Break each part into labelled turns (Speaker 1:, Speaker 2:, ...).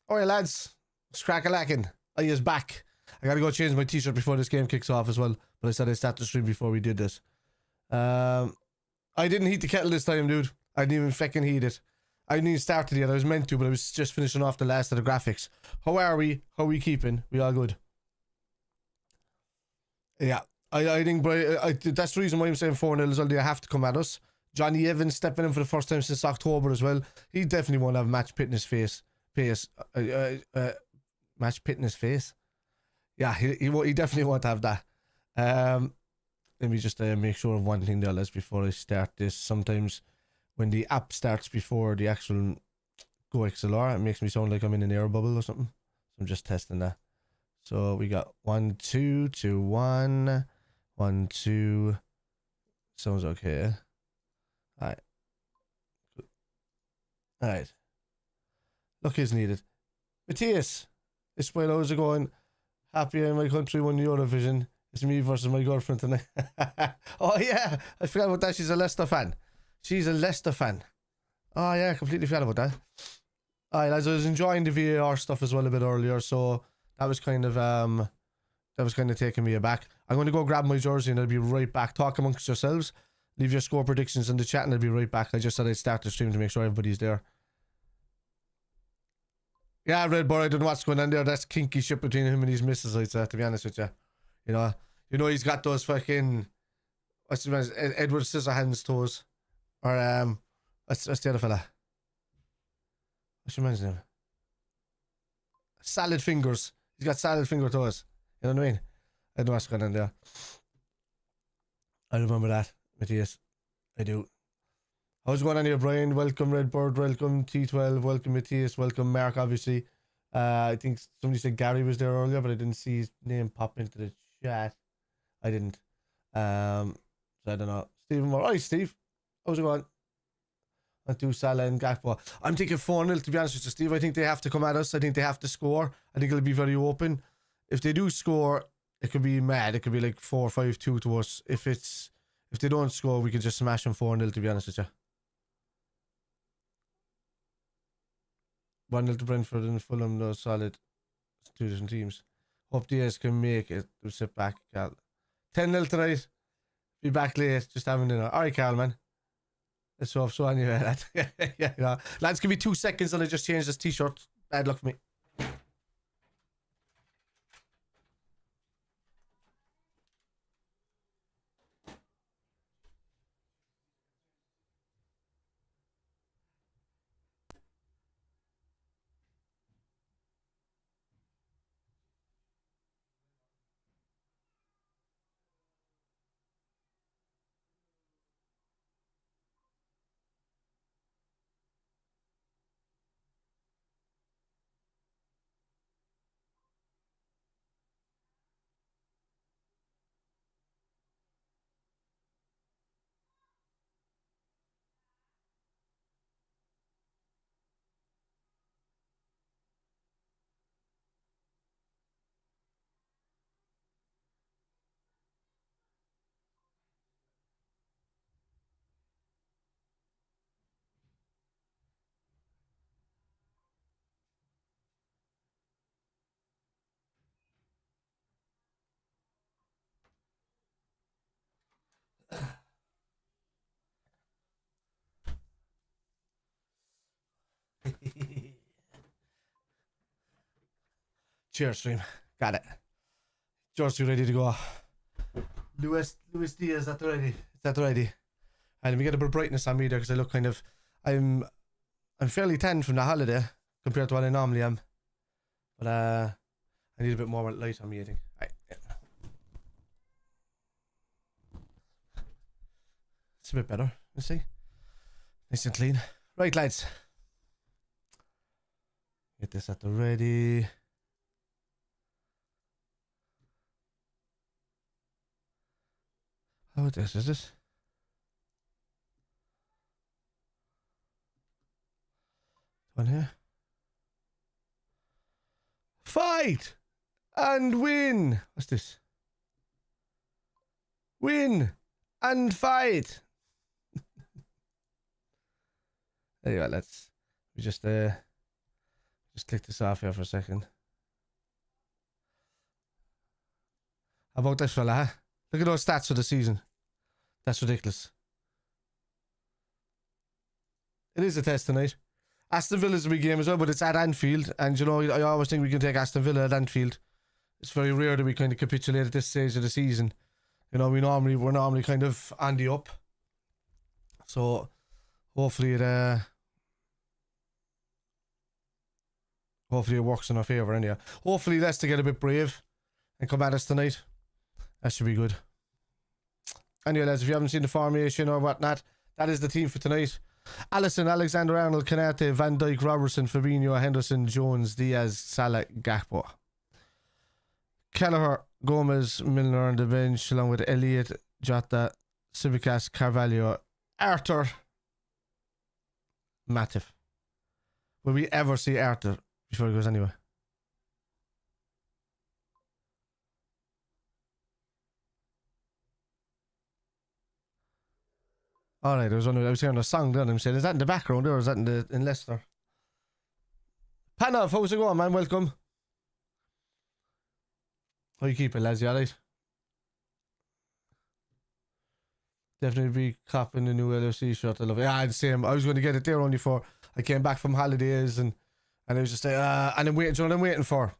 Speaker 1: Alright, lads. It's crack-a-lackin'. I is back. I gotta go change my t-shirt before this game kicks off as well. But I said I'd start the stream before we did this. I didn't heat the kettle this time, dude. I didn't even fucking heat it. I didn't even start it yet. I was meant to, but I was just finishing off the last of the graphics. How are we? How are we keeping? We all good? Yeah. I think that's the reason why I'm saying 4-0 as well. They have to come at us. Johnny Evans stepping in for the first time since October as well. He definitely won't have match fitness face. Match fitness face. Yeah, he definitely won't have that. Let me just make sure of one thing there, Les, before I start this. Sometimes when the app starts before the actual Go XLR, it makes me sound like I'm in an air bubble or something. So I'm just testing that. So we got 1 2 2 1 1 2. Sounds okay. Alright. Alright. Luck is needed. Matthias, this while I was going, happy in my country won Eurovision. It's me versus my girlfriend tonight. Oh yeah, I forgot about that. She's a Leicester fan. She's a Leicester fan. Oh yeah, completely forgot about that. Alright, as I was enjoying the VAR stuff as well a bit earlier, so that was kind of taking me aback. I'm going to go grab my jersey and I'll be right back. Talk amongst yourselves. Leave your score predictions in the chat and I'll be right back. I just said I'd start the stream to make sure everybody's there. Yeah, Red Bar, I don't know what's going on there. That's kinky shit between him and his missus, I'd say, to be honest with you. You know he's got those fucking, what's the name? Edward Scissorhands toes. Or, what's the other fella? What's your man's name? Salad fingers. He's got salad finger toes. You know what I mean? I don't know what's going on there. I remember that, Matthias. I do. How's it going on here, Brian? Welcome, Redbird. Welcome, T12. Welcome, Matthias. Welcome, Mark, obviously. I think somebody said Gary was there earlier, but I didn't see his name pop into the chat. I didn't. So I don't know. Stephen Moore. Hi, Steve. How's it going? And do Salah and Gakpo. I'm thinking 4-0, to be honest with you, Steve. I think they have to come at us. I think they have to score. I think it'll be very open. If they do score, it could be mad. It could be like 4-5-2 to us. If they don't score, we could just smash them 4-0, to be honest with you. 1-0 to Brentford and Fulham, though, solid. It's two different teams. Hope Diaz can make it. We'll sit back, Carl. 10-0 tonight. Be back late, just having dinner. Alright, Carl, man. Let's hope so anyway. Yeah, you know. Lads, give me 2 seconds and I just change this t-shirt. Bad luck for me. Cheers, stream. Got it. George, you ready to go? Luis Diaz, is that ready? Is that ready? And let me get a bit of brightness on me there because I look kind of, I'm fairly tan from the holiday compared to what I normally am. But I need a bit more light on me, I think. Right. Yeah. It's a bit better, you see? Nice and clean. Right, lads. Get this at the ready. Oh, this is this. One here. Fight and win. What's this? Win and fight. There you go. We just Just click this off here for a second. How about this fella, huh? Look at those stats for the season. That's ridiculous. It is a test tonight. Aston Villa's a big game as well, but it's at Anfield. And, you know, I always think we can take Aston Villa at Anfield. It's very rare that we kind of capitulate at this stage of the season. You know, we're normally kind of on the up. So, hopefully it works in our favour anyway. Hopefully Leicester get a bit brave and come at us tonight. That should be good. Anyway, lads, if you haven't seen the formation or whatnot, that is the team for tonight. Alisson, Alexander-Arnold, Konate, Van Dijk, Robertson, Fabinho, Henderson, Jones, Diaz, Salah, Gakpo. Kelleher, Gomez, Milner on the bench, along with Elliott, Jota, Tsimikas, Carvalho, Arthur, Matip. Will we ever see Arthur before he goes anywhere? Alright, I was hearing a song there and I'm saying, is that in the background or is that in Leicester? Panov, how's it going, man? Welcome. How you keeping, lads? You alright? Definitely be copping the new LFC shirt. I love it. Yeah, the same. I was going to get it there only for I came back from holidays and I was just like, and I'm waiting. You know what I'm waiting for?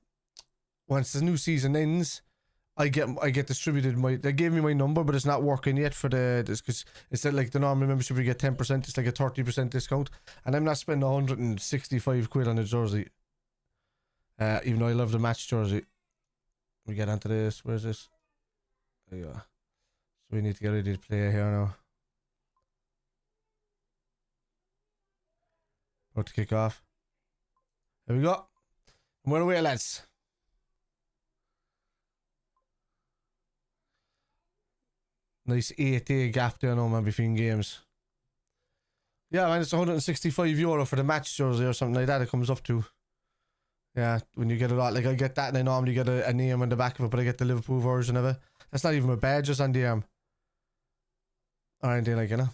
Speaker 1: Once the new season ends, I get distributed they gave me my number, but it's not working yet for because it's like the normal membership you get 10%. It's like a 30% discount, and I'm not spending 165 quid on a jersey. Even though I love the match jersey. We get onto this. Where's this? There you go. So we need to get ready to play here now. About to kick off. Here we go. And we're away, lads. Nice 8-day gap there now, man, between games. Yeah, man, it's €165 for the match jersey or something like that. It comes up to. Yeah, when you get a lot, like I get that, and I normally get a name on the back of it, but I get the Liverpool version of it. That's not even a badge, just on the arm. Or anything like, you know.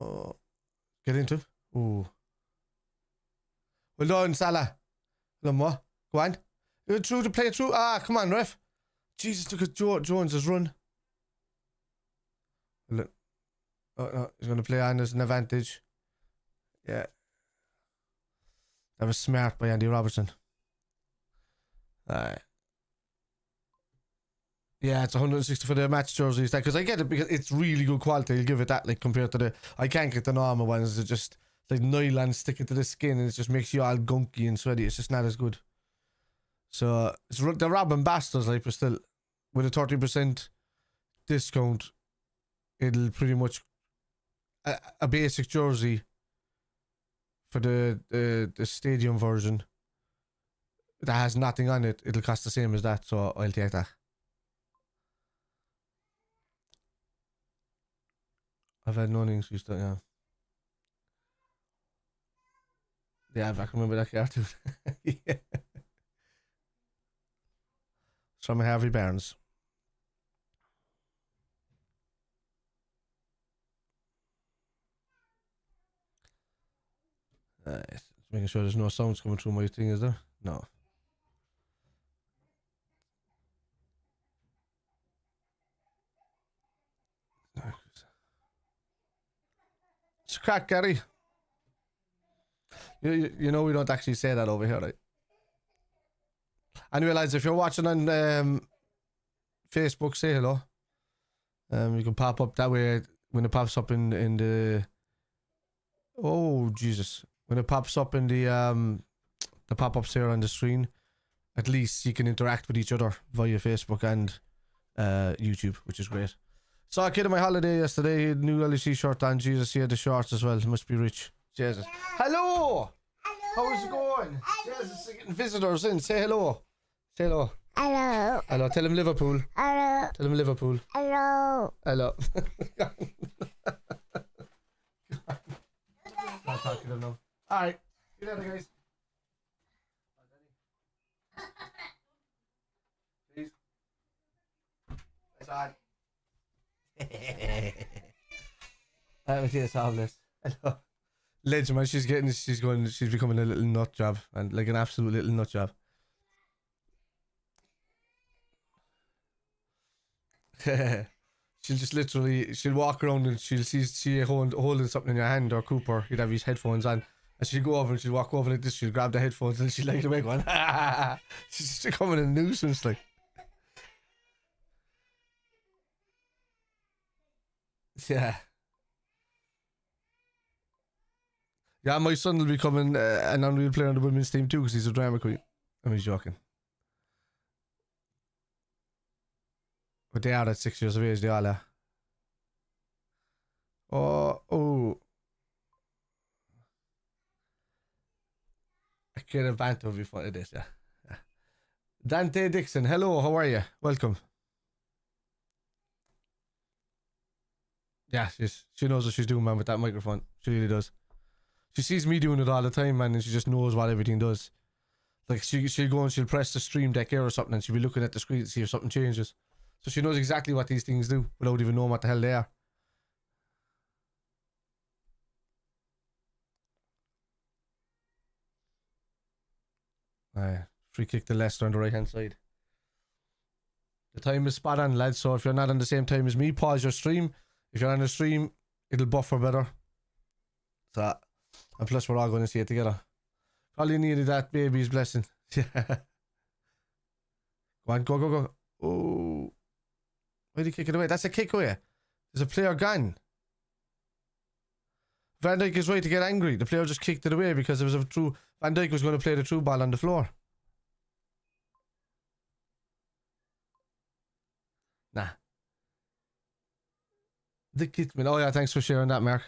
Speaker 1: Oh, get into it. Ooh. Well done, Salah. More. Go on. You're through to play through. Ah, come on, ref. Jesus, look at Jones has run. Look. Oh, no, he's going to play on as an advantage. Yeah. That was smart by Andy Robertson. Alright. Yeah, it's 160 for the match jerseys. Because I get it because it's really good quality. I'll give it that, like, compared to I can't get the normal ones. It's just like nylon sticking to the skin and it just makes you all gunky and sweaty. It's just not as good. So, they're robbing bastards, like, but still, with a 30% discount, it'll pretty much a basic jersey for the stadium version that has nothing on it. It'll cost the same as that, so I'll take that. I've had no innings used to, yeah. Yeah, I can remember that cartoon. Yeah. It's from Harvey Barnes. Just making sure there's no sounds coming through my thing, is there? No. It's a crack, Gary. You know we don't actually say that over here, right? Anyway, lads, if you're watching on Facebook, say hello. You can pop up that way when it pops up in the. Oh Jesus! When it pops up in the pop-ups here on the screen, at least you can interact with each other via Facebook and YouTube, which is great. Saw a kid on my holiday yesterday, new LEC shirt on. Jesus, he had the shorts as well. He must be rich. Jesus. Hello. Hello. How's it going? Hello. Jesus, getting visitors in. Say hello. Say hello. Hello. Hello. Tell him Liverpool. Hello. Tell him Liverpool. Hello. Hello. Not talking to them now. Alright. See you later, guys. Please. That's on. I haven't seen this harmless. Hello. Legend, man. She's becoming a little nut job, and like an absolute little nut job. She'll just literally, she'll walk around and she'll see holding something in your hand, or Cooper, he'd have his headphones on, and she'll go over and she'll walk over like this, she'll grab the headphones and she'll like away going, she's just becoming a nuisance, like. Yeah. Yeah, my son will be becoming an Unreal player on the women's team too, because he's a drama queen. I'm joking. But they are at 6 years of age, they all are. Oh. A kid of banter would be fun. It is, yeah. Dante Dixon, hello, how are you? Welcome. Yeah, she knows what she's doing, man, with that microphone. She really does. She sees me doing it all the time, man, and she just knows what everything does. Like, she'll go and she'll press the stream deck here or something, and she'll be looking at the screen to see if something changes. So she knows exactly what these things do without even knowing what the hell they are. Free kick to Leicester on the right hand side. The time is spot on, lads, so if you're not on the same time as me, pause your stream. If you're on the stream, it'll buffer better. So, and plus we're all going to see it together. Probably needed that baby's blessing. Yeah. Go on, go. Oh. Why did he kick it away? That's a kick away. There's a player gone. Van Dijk is right to get angry. The player just kicked it away because it was a true... Van Dijk was going to play the true ball on the floor. Nah. The Kitman. Oh yeah, thanks for sharing that, Mark.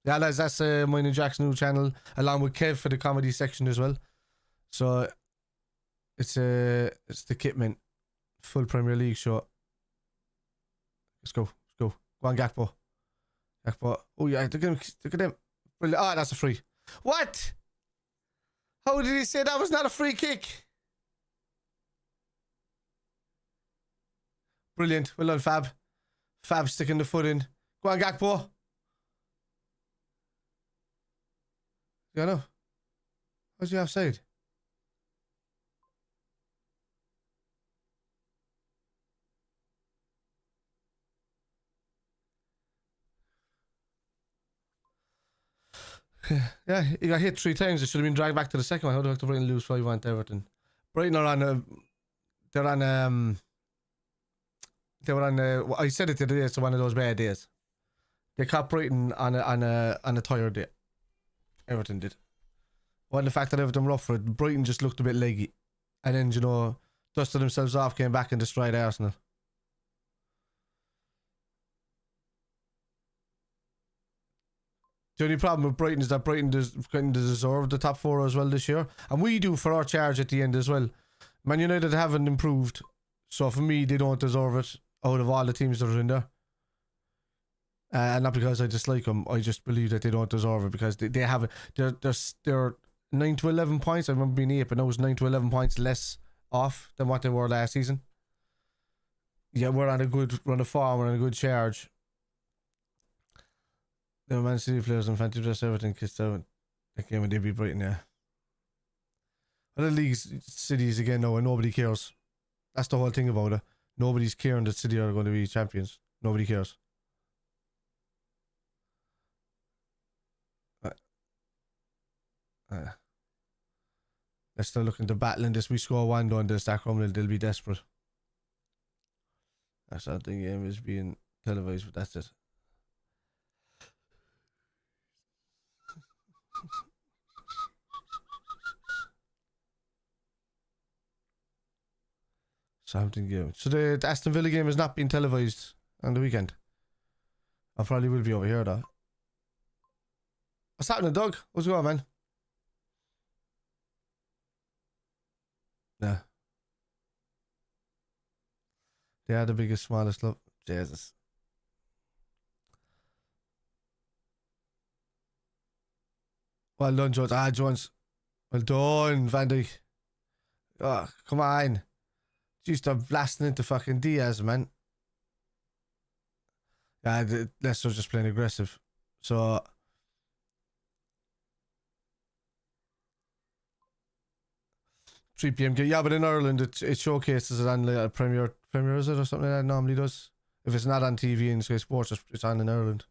Speaker 1: Yeah, that's mine and Jack's new channel, along with Kev for the comedy section as well. So it's the Kitman full Premier League show. Let's go. Go on, Gakpo. Oh yeah, look at him. Oh, that's a free. What? How did he say that was not a free kick? Brilliant. Well done, Fab. Fab sticking the foot in. Go on, Gakpo. Yeah, no. How's he offside? Yeah, he got hit 3 times. It should have been dragged back to the second one. How do I have to Brighton lose 5-1 to Everton? Brighton are on I said it today, it's one of those bad days. They caught Brighton on a tired day. Everton did. Well, the fact that Everton were up for it, Brighton just looked a bit leggy. And then, dusted themselves off, came back and destroyed Arsenal. The only problem with Brighton is that Brighton kind of deserve the top 4 as well this year. And we do for our charge at the end as well. Man United haven't improved. So for me, they don't deserve it out of all the teams that are in there. And not because I dislike them. I just believe that they don't deserve it because they haven't. They're 9 to 11 points. I remember being 8, but now it's 9 to 11 points less off than what they were last season. Yeah, we're on a good run of form. We're on a good charge. The Man City players and fancy dress everything kissed out. That game when they beat Brighton, yeah. Other leagues, cities again now, and nobody cares. That's the whole thing about it. Nobody's caring that City are going to be champions. Nobody cares. They're still looking to battle in this. We score 1 though, and they'll start crumbling. They'll be desperate. That's not the game is being televised, but that's it. Southampton game. So the Aston Villa game is not being televised on the weekend. I probably will be over here though. What's happening, Doug? What's going on, man? Yeah. They are the biggest, smallest club. Jesus. Well done, Jones. Jones. Well done, Van Dijk. Oh, come on. Jeez, they're blasting into fucking Diaz, man. Yeah, Leicester just playing aggressive. So, 3 p.m. Yeah, but in Ireland, it showcases it on like a Premier is it or something like that? It normally does. If it's not on TV in Sky Sports, it's on in Ireland.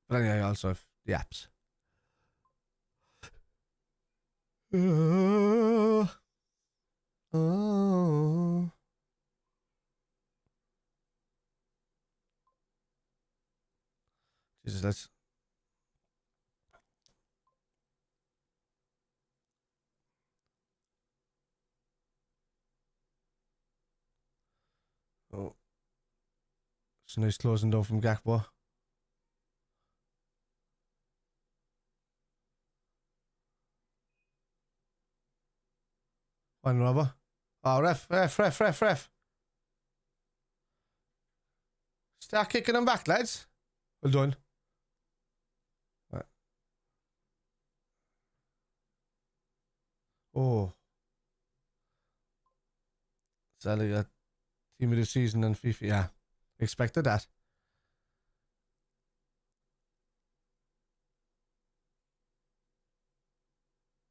Speaker 1: But anyway, I also have the apps. Jesus, let's. Oh, it's a nice closing down from Gakpo. One rubber. Oh, ref. Start kicking them back, lads. Well done. Right. Oh. Sally got team of the season and FIFA. Yeah. Expected that.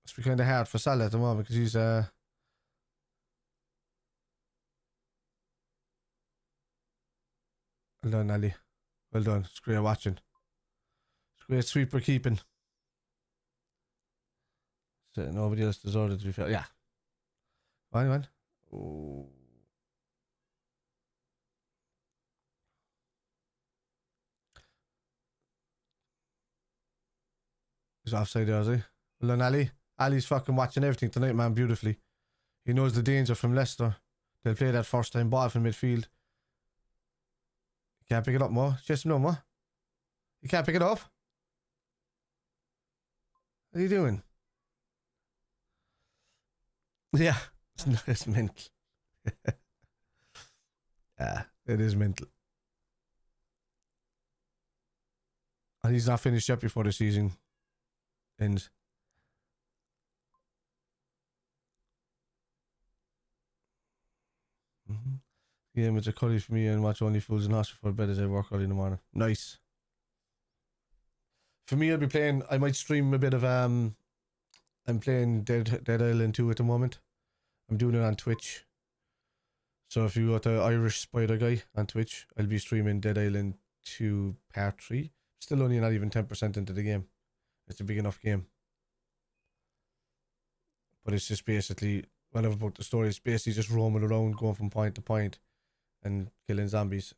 Speaker 1: Must be kind of hard for Salah at the moment because he's well done, Ali. Well done. It's great watching. It's great sweeper keeping. So nobody else deserved it to be fair. Yeah. Fine. Oh. He's offside there, is he? Well done, Ali. Ali's fucking watching everything tonight, man, beautifully. He knows the danger from Leicester. They'll play that first time ball from midfield. You can't pick it up, Mo. Chase him no, Mo. You can't pick it up. What are you doing? Yeah, it's mental. Yeah, it is mental. And he's not finished yet before the season ends. Yeah, it's a curry for me and watch Only Fools and Horses before bed as I work early in the morning. Nice. For me, I might stream a bit of I'm playing Dead Island 2 at the moment. I'm doing it on Twitch. So if you go to Irish Spider Guy on Twitch, I'll be streaming Dead Island 2 Part 3. Still only not even 10% into the game. It's a big enough game. But it's just basically, whatever about the story, it's basically just roaming around, going from point to point and killing zombies.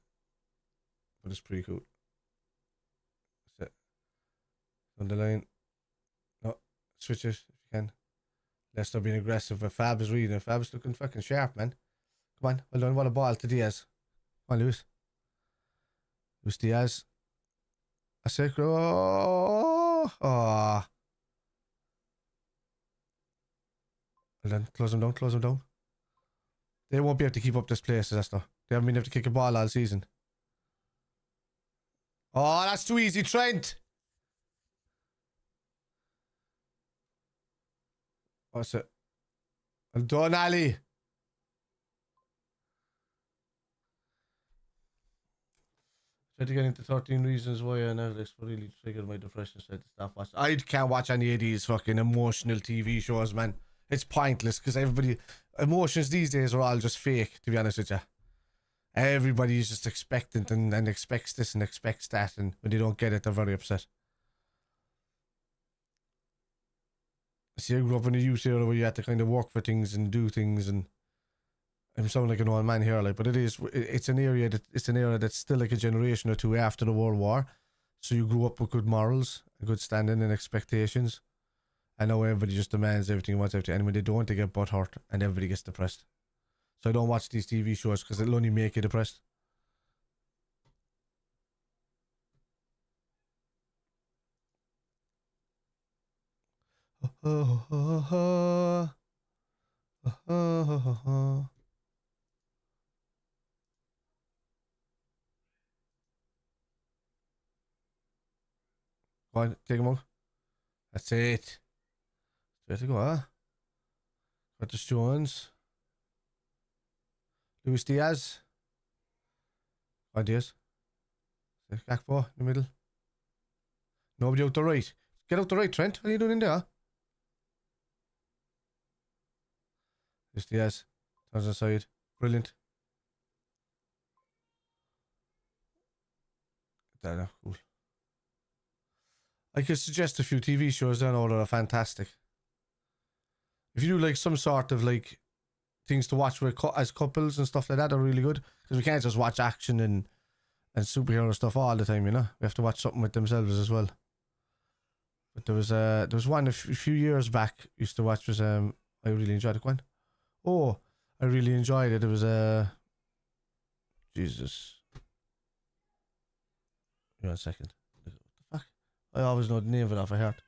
Speaker 1: But it's pretty cool. That's it. On the line. No, switch it if you can. Leicester being aggressive, but Fab is reading. Fab's looking fucking sharp, man. Come on, well done. What a ball to Diaz. Come on, Luis. Luis Diaz. A secret. Oh. Well done. Close him down. They won't be able to keep up this place, Leicester. They haven't been able to kick a ball all season. Oh, that's too easy, Trent. What's it? Well done, Ali. Tried to get into 13 reasons why Netflix really triggered my depression. Said to stop watching. I can't watch any of these fucking emotional TV shows, man. It's pointless because emotions these days are all just fake, to be honest with you. Everybody's just expectant and expects this and expects that, and when they don't get it, they're very upset. See, I grew up in a youth era where you had to kind of work for things and do things, and I'm sounding like an old man here, like, but it's an era that's still like a generation or two after the World War. So you grew up with good morals, a good standing and expectations. And now everybody just demands everything, wants everything, and when they don't, they get butthurt, and everybody gets depressed. So I don't watch these TV shows because it'll only make you depressed. Go on, take him out. That's it. Straight to go, huh? Curtis Jones. Luis Diaz. Go on, Diaz. Gakpo in the middle. Nobody out the right. Get out the right, Trent. What are you doing in there? Just yes. Turns aside. Brilliant. There, cool. I could suggest a few TV shows there now that are fantastic. If you do like some sort of like things to watch with as couples and stuff like that, are really good, because we can't just watch action and superhero stuff all the time, you know. We have to watch something with themselves as well. But there was one a few years back used to watch, was I really enjoyed it. One. Oh, I really enjoyed it. It was Jesus. Wait 1 second. What the fuck? I always know the name of it off by heart.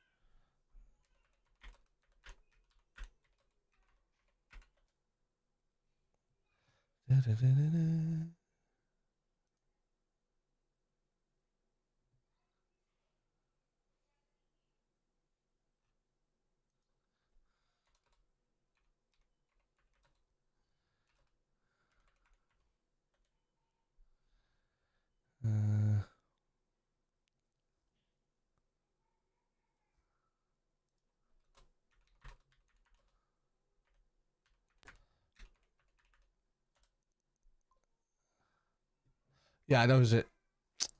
Speaker 1: Yeah, that was it.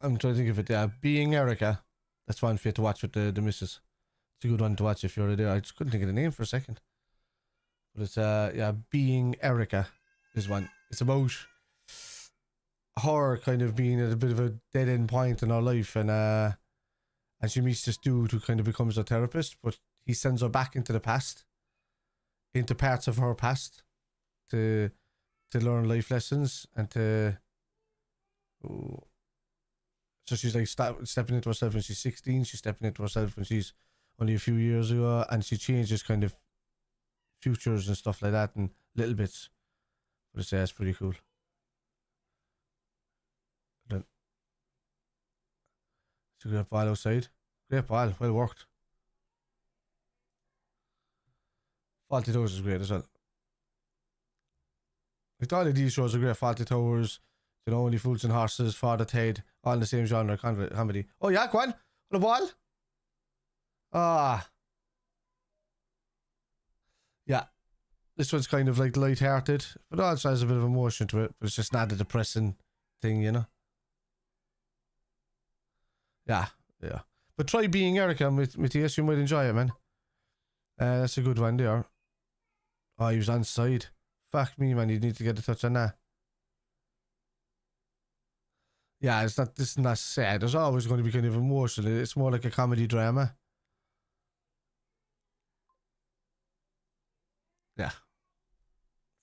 Speaker 1: I'm trying to think of it. Yeah, Being Erica. That's one for you to watch with the missus. It's a good one to watch if you're there. I just couldn't think of the name for a second. But it's yeah, Being Erica is one. It's about her kind of being at a bit of a dead end point in her life, and she meets this dude who kind of becomes a therapist, but he sends her back into the past, into parts of her past, to learn life lessons and to. So she's like stepping into herself when she's 16. She's stepping into herself when she's only a few years ago, and she changes kind of futures and stuff like that and little bits. But it's pretty cool. Then it's a great ball outside. Great ball, well worked. Faulty Towers is great as well. Like all of these shows are great. Faulty Towers, you know, Only Fools and Horses, Father Ted, all in the same genre comedy. Oh yeah, go on. On the ball. Ah. Yeah. This one's kind of like light-hearted, but also has a bit of emotion to it. But it's just not a depressing thing, you know. Yeah, yeah. But try Being Erica, Matthias. You might enjoy it, man. That's a good one there. Oh, he was on side. Fuck me, man. You need to get a touch on that. Yeah, this is not sad. There's always going to be kind of emotional. It's more like a comedy drama. Yeah.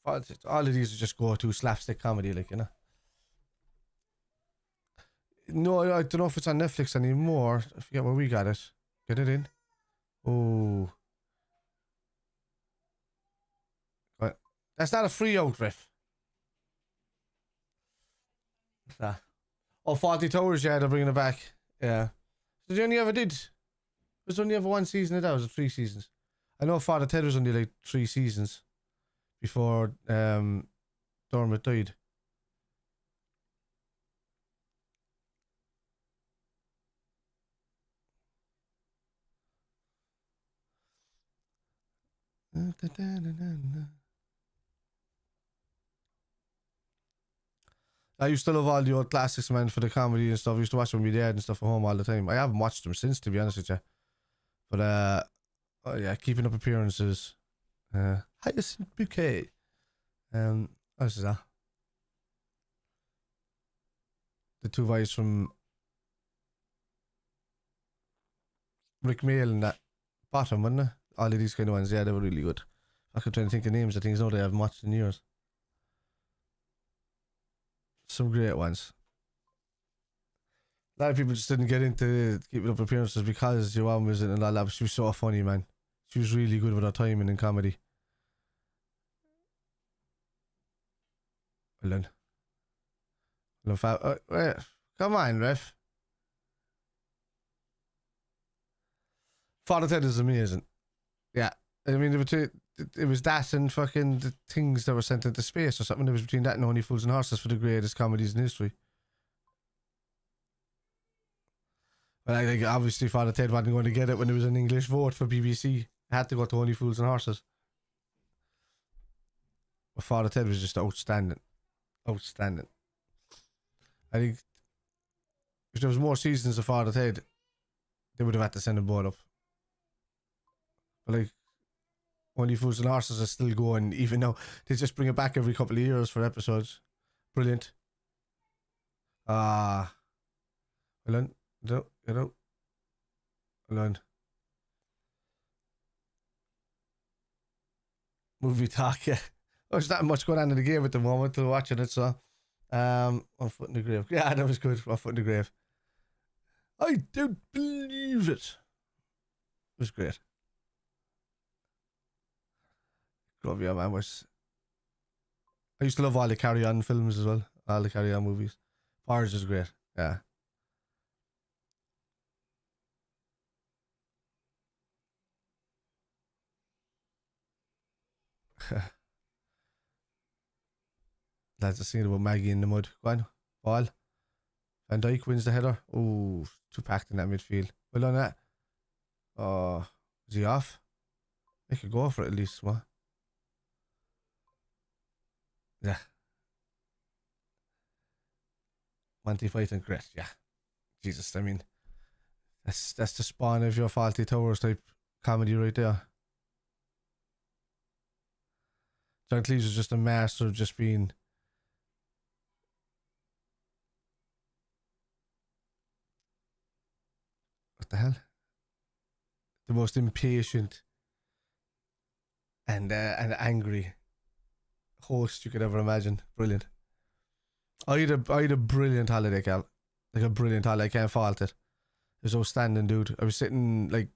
Speaker 1: All of these are just go-to slapstick comedy, like, you know. No, I don't know if it's on Netflix anymore. I forget where we got it. Get it in. Oh. What? That's not a free out, Riff. What's that? Oh, Faulty Towers, yeah, they're bringing it back. Yeah. So they only ever did. There's only ever one season of that. Was it 3 seasons? I know Father Ted was only like 3 seasons before Dermot died. I used to love all the old classics, man, for the comedy and stuff. I used to watch them with my dad and stuff at home all the time. I haven't watched them since, to be honest with you. But oh yeah, Keeping Up Appearances. Hyacinth Bouquet. What's that? The two guys from Rick Mail and that bottom, wasn't it? All of these kind of ones, yeah, they were really good. I could try to think of names of things now they haven't watched in years. Some great ones. A lot of people just didn't get into Keeping Up Appearances because your mom was in and all that. But she was so funny, man. She was really good with her timing in comedy. Well then. Wait, come on, Ref. Father Ted is amazing. Yeah. I mean, it was that and fucking the things that were sent into space or something. It was between that and Only Fools and Horses for the greatest comedies in history. But I think obviously Father Ted wasn't going to get it when there was an English vote for BBC. It had to go to Only Fools and Horses. But Father Ted was just outstanding. Outstanding. I think if there was more seasons of Father Ted, they would have had to send them both up. But like, Only Fools and Horses are still going, even now. They just bring it back every couple of years for episodes. Brilliant. Well done. Get out. Well done. Movie talk, yeah. There's not much going on in the game at the moment to watching it, so. 1 foot in the grave. Yeah, that was good. 1 foot in the grave. I don't believe it. It was great. Love you, man. I used to love all the Carry On films as well. All the Carry On movies. Forge is great. Yeah. That's the scene about Maggie in the mud. Go on. Ball. Van Dijk wins the header. Oh, too packed in that midfield. Well done that. Oh, is he off? They could go for it at least. What? Yeah. Monty Python, great. Yeah. Jesus, I mean, that's the spawn of your Faulty Towers type comedy right there. John Cleese was just a master of just being. What the hell? The most impatient and angry host you could ever imagine. Brilliant. I had a brilliant holiday, Cal. Like a brilliant holiday. I can't fault it. It was outstanding, dude. I was sitting like,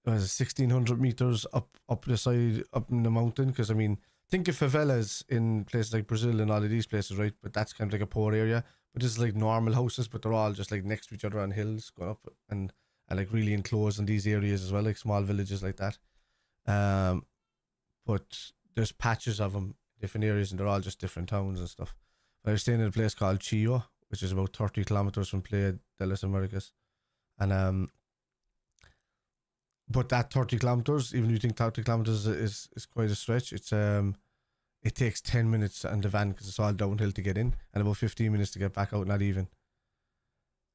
Speaker 1: it was 1,600 meters up the side, up in the mountain. Because I mean, think of favelas in places like Brazil and all of these places, right? But that's kind of like a poor area. But this is like normal houses, but they're all just like next to each other on hills, going up and like really enclosed in these areas as well, like small villages like that. But there's patches of them, different areas, and they're all just different towns and stuff. But I was staying in a place called Chio, which is about 30 kilometers from Playa de las Americas, and but that 30 kilometers, even if you think 30 kilometers is quite a stretch, it takes 10 minutes on the van because it's all downhill to get in, and about 15 minutes to get back out, not even.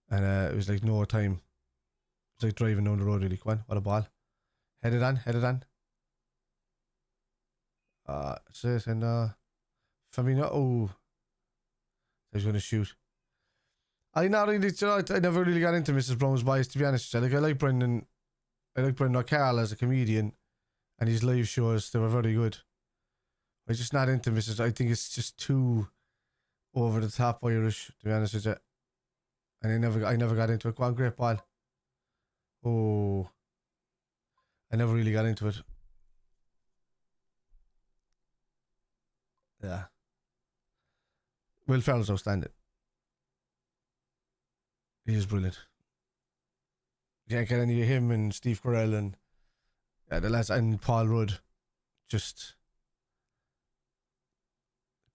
Speaker 1: And it was like no time. It's like driving down the road really. Come on, what a ball. Headed on. Shit, and Firmino, oh, he's going to shoot. I never really got into Mrs. Brown's Boys, to be honest. Like, I like Brendan O'Carroll as a comedian, and his live shows, they were very good. I'm just not into Mrs. I think it's just too over the top Irish, to be honest with you. And I never got into it. Go on, great ball. Oh, I never really got into it. Yeah. Will Ferrell's outstanding. He is brilliant. You can't get any of him and Steve Carell and the lads and Paul Rudd. Just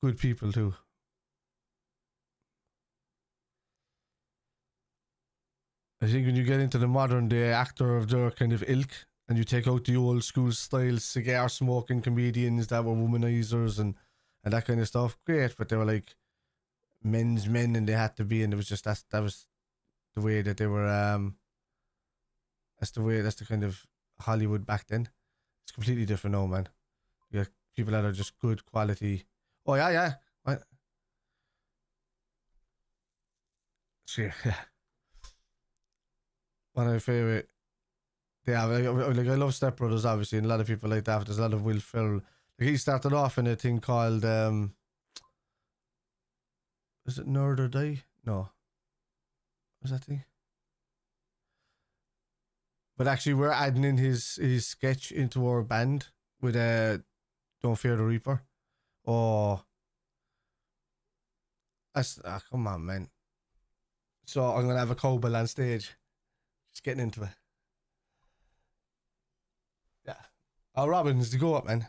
Speaker 1: good people too. I think when you get into the modern day actor of their kind of ilk, and you take out the old school style cigar smoking comedians that were womanizers and that kind of stuff, great, but they were like men's men and they had to be, and it was just that was the way that they were. That's the kind of Hollywood back then. It's completely different now, man. You got people that are just good quality. Oh yeah. What? Sure, yeah. One of my favorite. Yeah, like I love Step Brothers, obviously, and a lot of people like that. There's a lot of Will Ferrell. Like, he started off in a thing called is it Nerd or Die? No. What's that thing? But actually, we're adding in his sketch into our band with Don't Fear the Reaper. Oh, that's come on, man. So I'm gonna have a cowbell on stage, just getting into it. Yeah. Oh, Robin's the go up, man.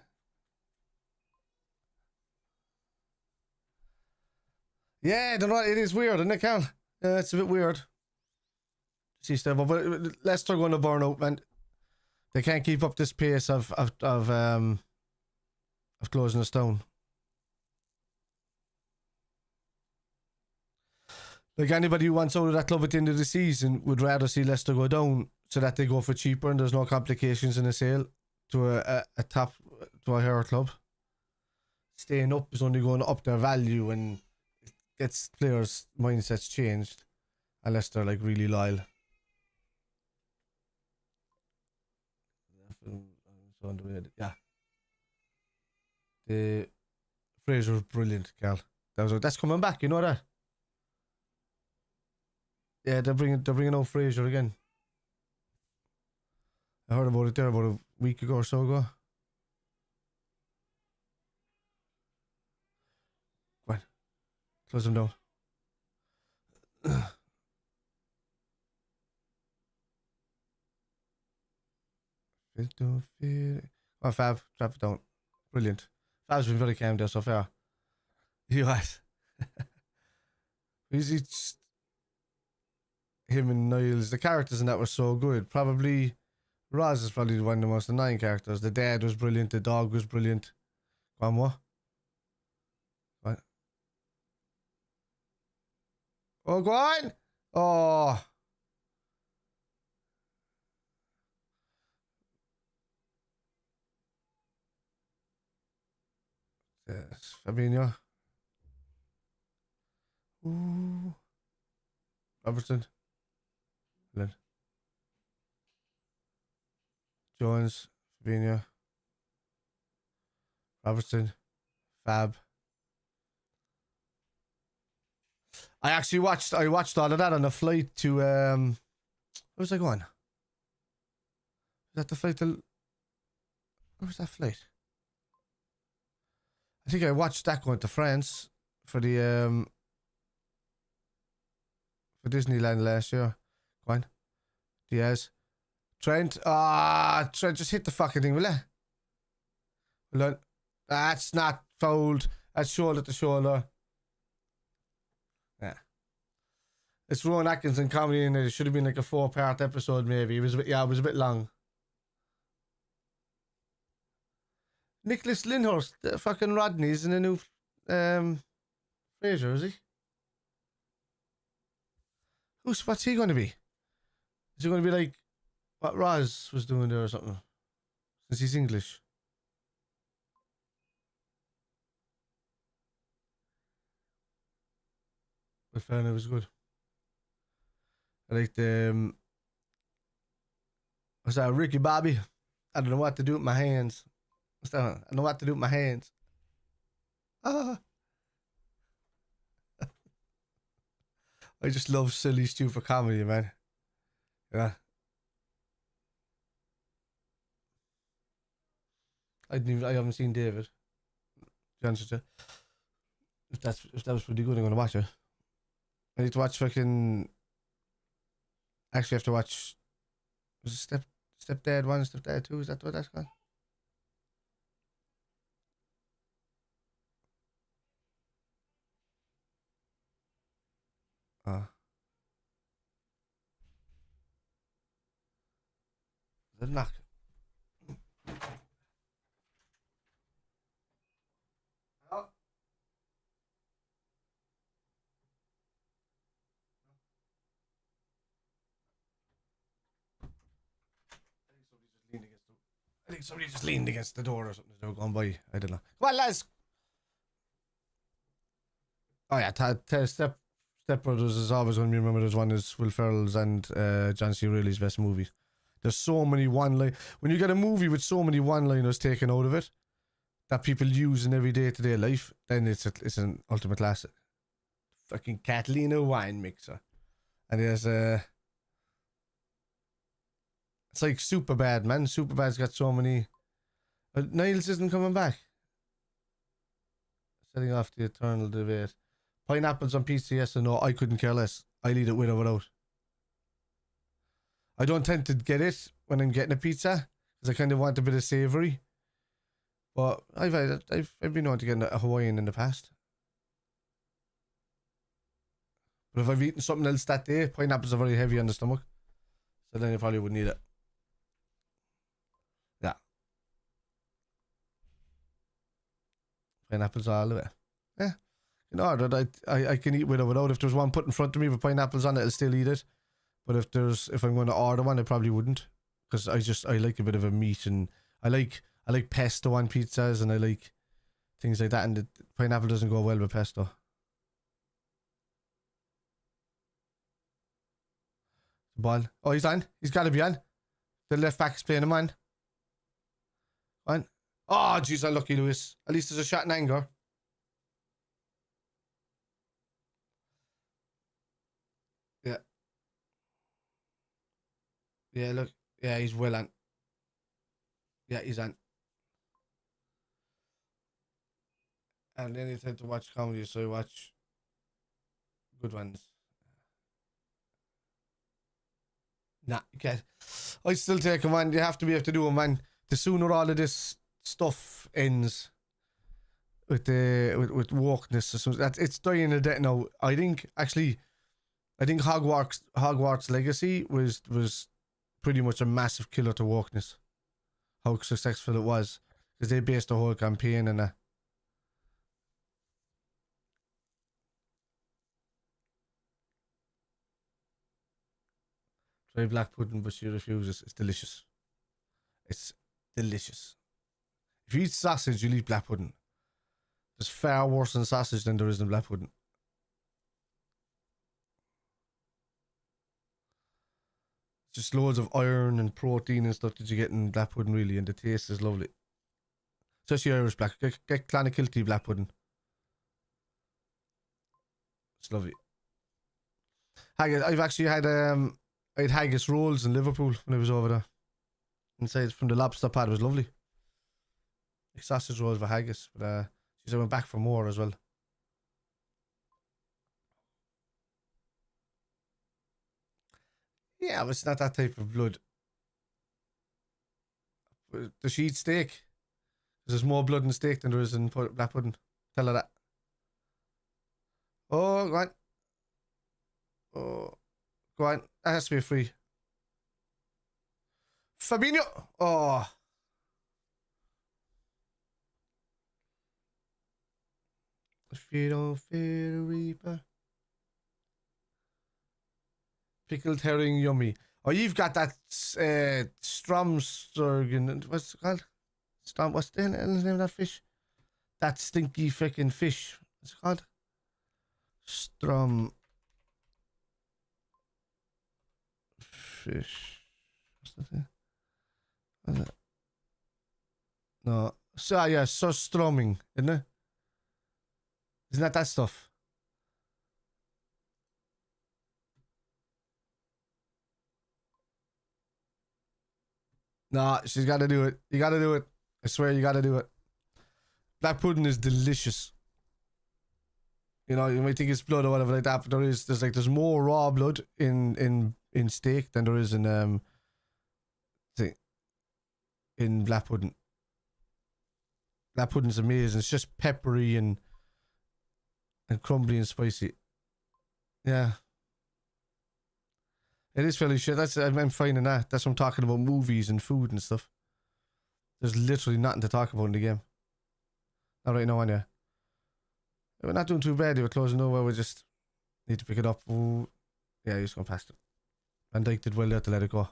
Speaker 1: Yeah, I don't know. It is weird, isn't it, Cal? Yeah, it's a bit weird. see stuff. But Leicester going to burn out, man. They can't keep up this pace of closing us down. Like anybody who wants out of that club at the end of the season would rather see Leicester go down so that they go for cheaper and there's no complications in a sale to a higher club. Staying up is only going up their value and it gets players' mindsets changed unless they're like really loyal. Yeah. The Fraser's brilliant, Carl. That's coming back, you know that? Yeah, they're bringing out Fraser again. I heard about it there about a week ago or so ago. Go on. Close them down. Oh, Fab, trap it down. Brilliant. Fab's been very calm there so far. You what? He's him and Niles, the characters in that were so good. Probably Roz is probably one of the most annoying characters. The dad was brilliant, the dog was brilliant. Go on, what? What? Oh, go on! Oh. Yes, Fabinho. Ooh. Robertson. Jones, Fabinho, Robertson, Fab. I watched all of that on the flight to where was I going? Was that the flight to where was that flight? I think I watched that going to France for the for Disneyland last year. Go on. Diaz. Trent. Trent just hit the fucking thing, will it? Well done. That's not fouled. That's shoulder to shoulder. Yeah. It's Rowan Atkinson comedy in it. It should have been like a 4-part episode maybe. It was a bit long. Nicholas Lyndhurst, the fucking Rodney's in a new Fraser, is he? What's he going to be? Is he going to be like what Roz was doing there or something? Since he's English. But fair, it was good. I like the what's that, Ricky Bobby? I don't know what to do with my hands. What's that? I don't know what to do with my hands. I just love silly, stupid comedy, man. Yeah. I haven't seen David. Johnson. If that was pretty good, I'm gonna watch it. I need to watch fucking. Actually, I have to watch. Was it Stepdad 1, Stepdad 2? Is that what that's called? The knock. Oh. I think somebody just leaned against the door or something as they were going by. I don't know. Come on, lads. Oh yeah, Step Brothers is always going to be remembered as one of Will Ferrell's and John C. Reilly's best movies. There's so many one-line. When you get a movie with so many one-liners taken out of it that people use in every day-to-day life, then it's an ultimate classic. Fucking Catalina wine mixer, and there's it's like Superbad, man. Superbad's got so many. Niles isn't coming back. Setting off the eternal debate. Pineapples on pizza, yes or no? I couldn't care less. I'll eat it with or without. I don't tend to get it when I'm getting a pizza because I kind of want a bit of savoury. But I've been known to get a Hawaiian in the past. But if I've eaten something else that day, pineapples are very heavy on the stomach. So then you probably wouldn't need it. Yeah. Pineapples all the way. Yeah. You know, I can eat with or without. If there's one put in front of me with pineapples on it, I'll still eat it. But if I'm going to order one, I probably wouldn't. Because I like a bit of a meat, and I like pesto on pizzas, and I like things like that, and the pineapple doesn't go well with pesto. The ball. Oh, he's on. He's got to be on. The left back is playing him on. On. Oh, jeez, unlucky, Lewis. At least there's a shot in anger. Yeah. Yeah, look. Yeah, he's well on. Yeah, he's on. And then you tend to watch comedy, so you watch good ones. Nah, you can't. I still take him, man. You have to be able to do him, man. The sooner all of this stuff ends with with wokeness, so that it's dying a death now. I think Hogwarts Legacy was pretty much a massive killer to wokeness. How successful it was, because they based the whole campaign on that. Try black pudding, but she refuses. It's delicious. It's delicious. If you eat sausage, you'll eat black pudding. There's far worse in sausage than there is in black pudding. It's just loads of iron and protein and stuff that you get in black pudding, really, and the taste is lovely. Especially Irish black. Get Clonakilty black pudding. It's lovely. Haggis. I've actually had I had haggis rolls in Liverpool when I was over there. Inside from the lobster pad, it was lovely. Like sausage rolls with haggis, but I went back for more as well. Yeah, but it's not that type of blood. Does she eat steak? There's more blood in steak than there is in black pudding. Tell her that. Oh, go on. Oh, go on. That has to be free. Fabinho. Oh. If you don't fear the reaper. Pickled herring, yummy. Oh, you've got that Stromsturgen. What's it called? What's the name of that fish? That stinky freaking fish. What's it called? Strom fish. What's that thing? What's it? No. So yeah, surströmming, isn't it? Isn't that stuff? Nah, she's got to do it. You got to do it. I swear you got to do it. Black pudding is delicious. You know, you might think it's blood or whatever like that, but there's more raw blood in steak than there is in black pudding. Black pudding's amazing. It's just peppery and crumbly and spicy. Yeah. It is fairly shit. I'm finding that. That's what I'm talking about, movies and food and stuff. There's literally nothing to talk about in the game. Not right now, anyway. We're not doing too bad. We're closing over. We just need to pick it up. Ooh. Yeah, he's going past it. Van Dijk did well there to let it go.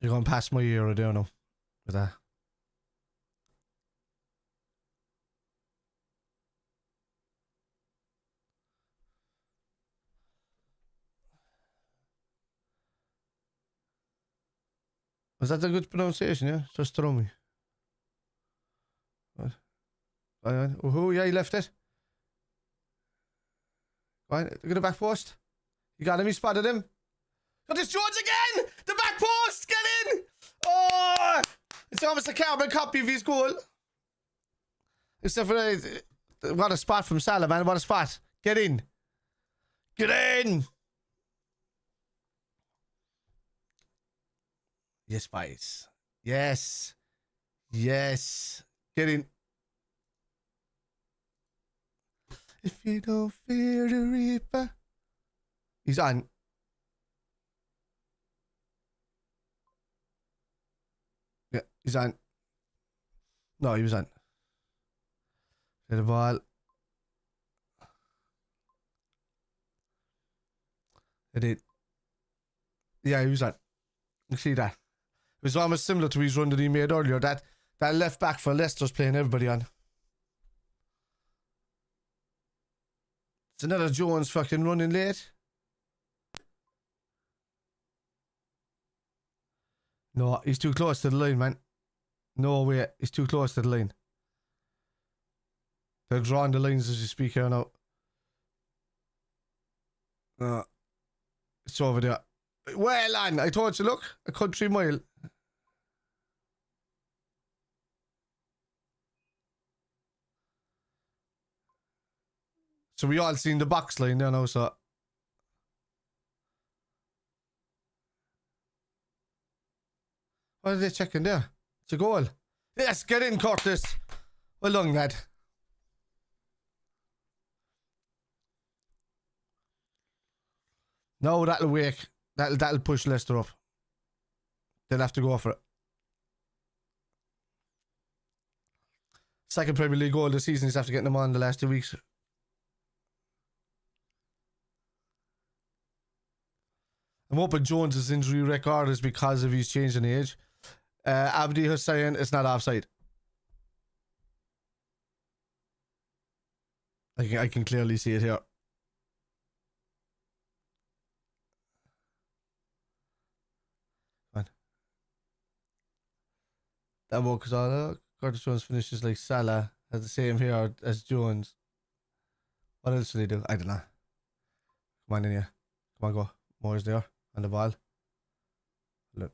Speaker 1: You're going past my ear there now with that. Was that a good pronunciation, yeah? Just throw me. What? Oh, yeah, he left it. Right, look at the back post. You got him, he spotted him. Got this George again! The back post! Get in! Oh! It's almost a carbon copy of his goal. Except for what a spot from Salah, man. What a spot. Get in. Get in! Yes, boys. Yes. Yes. Get in. If you don't fear the reaper. He's on. Yeah, he's on. No, he was on. Play the ball. It did. Yeah, he was on. You see that? It was almost similar to his run that he made earlier. That left back for Leicester's playing everybody on. It's another Jones fucking running late. No, he's too close to the line, man. No way, he's too close to the line. They're drawing the lines as you speak here now. It's over there. Well on, I told you, look, a country mile. So we all seen the box line there now, so. What are they checking there? It's a goal. Yes, get in, Curtis. Well done, lad. No, that'll wake. That'll push Leicester up. They'll have to go for it. Second Premier League goal this season. He's after getting them on the last 2 weeks. I'm hoping Jones' injury record is because of his change in age. Abdi Hussain, it's not offside. I can clearly see it here. Man. That works all. Curtis Jones finishes like Salah. Has the same here as Jones. What else did he do? I don't know. Come on in here. Come on, go. Moore's there on the ball. Look.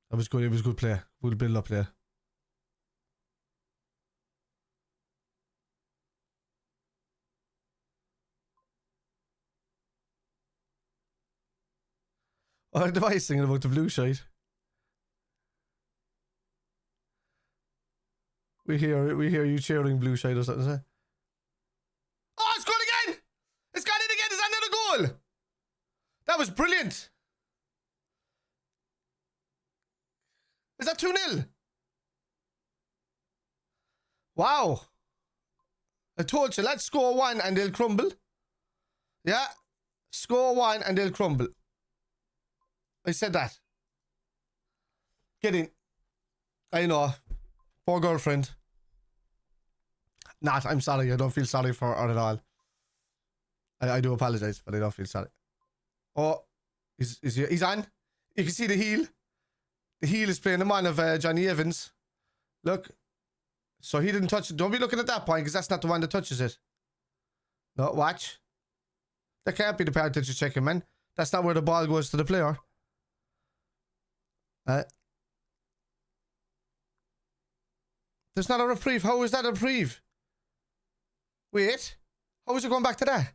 Speaker 1: That was good. It was a good play. Good build up there. What are the singing about the blue shite? We hear you cheering blue shite or something. Say? Oh, it's gone again! It's got it again! It's another goal! That was brilliant! Is that 2-0? Wow. I told you, let's score one and they'll crumble. Yeah. Score one and they'll crumble. I said that. Get in. I know. Poor girlfriend. I'm sorry. I don't feel sorry for her at all. I do apologize, but I don't feel sorry. Oh, he's on. You can see the heel. The heel is playing the man of Johnny Evans. Look. So he didn't touch it. Don't be looking at that point because that's not the one that touches it. No, watch. That can't be the part that you're checking, man. That's not where the ball goes to the player. There's not a reprieve. How is that a reprieve? Wait. How is it going back to that?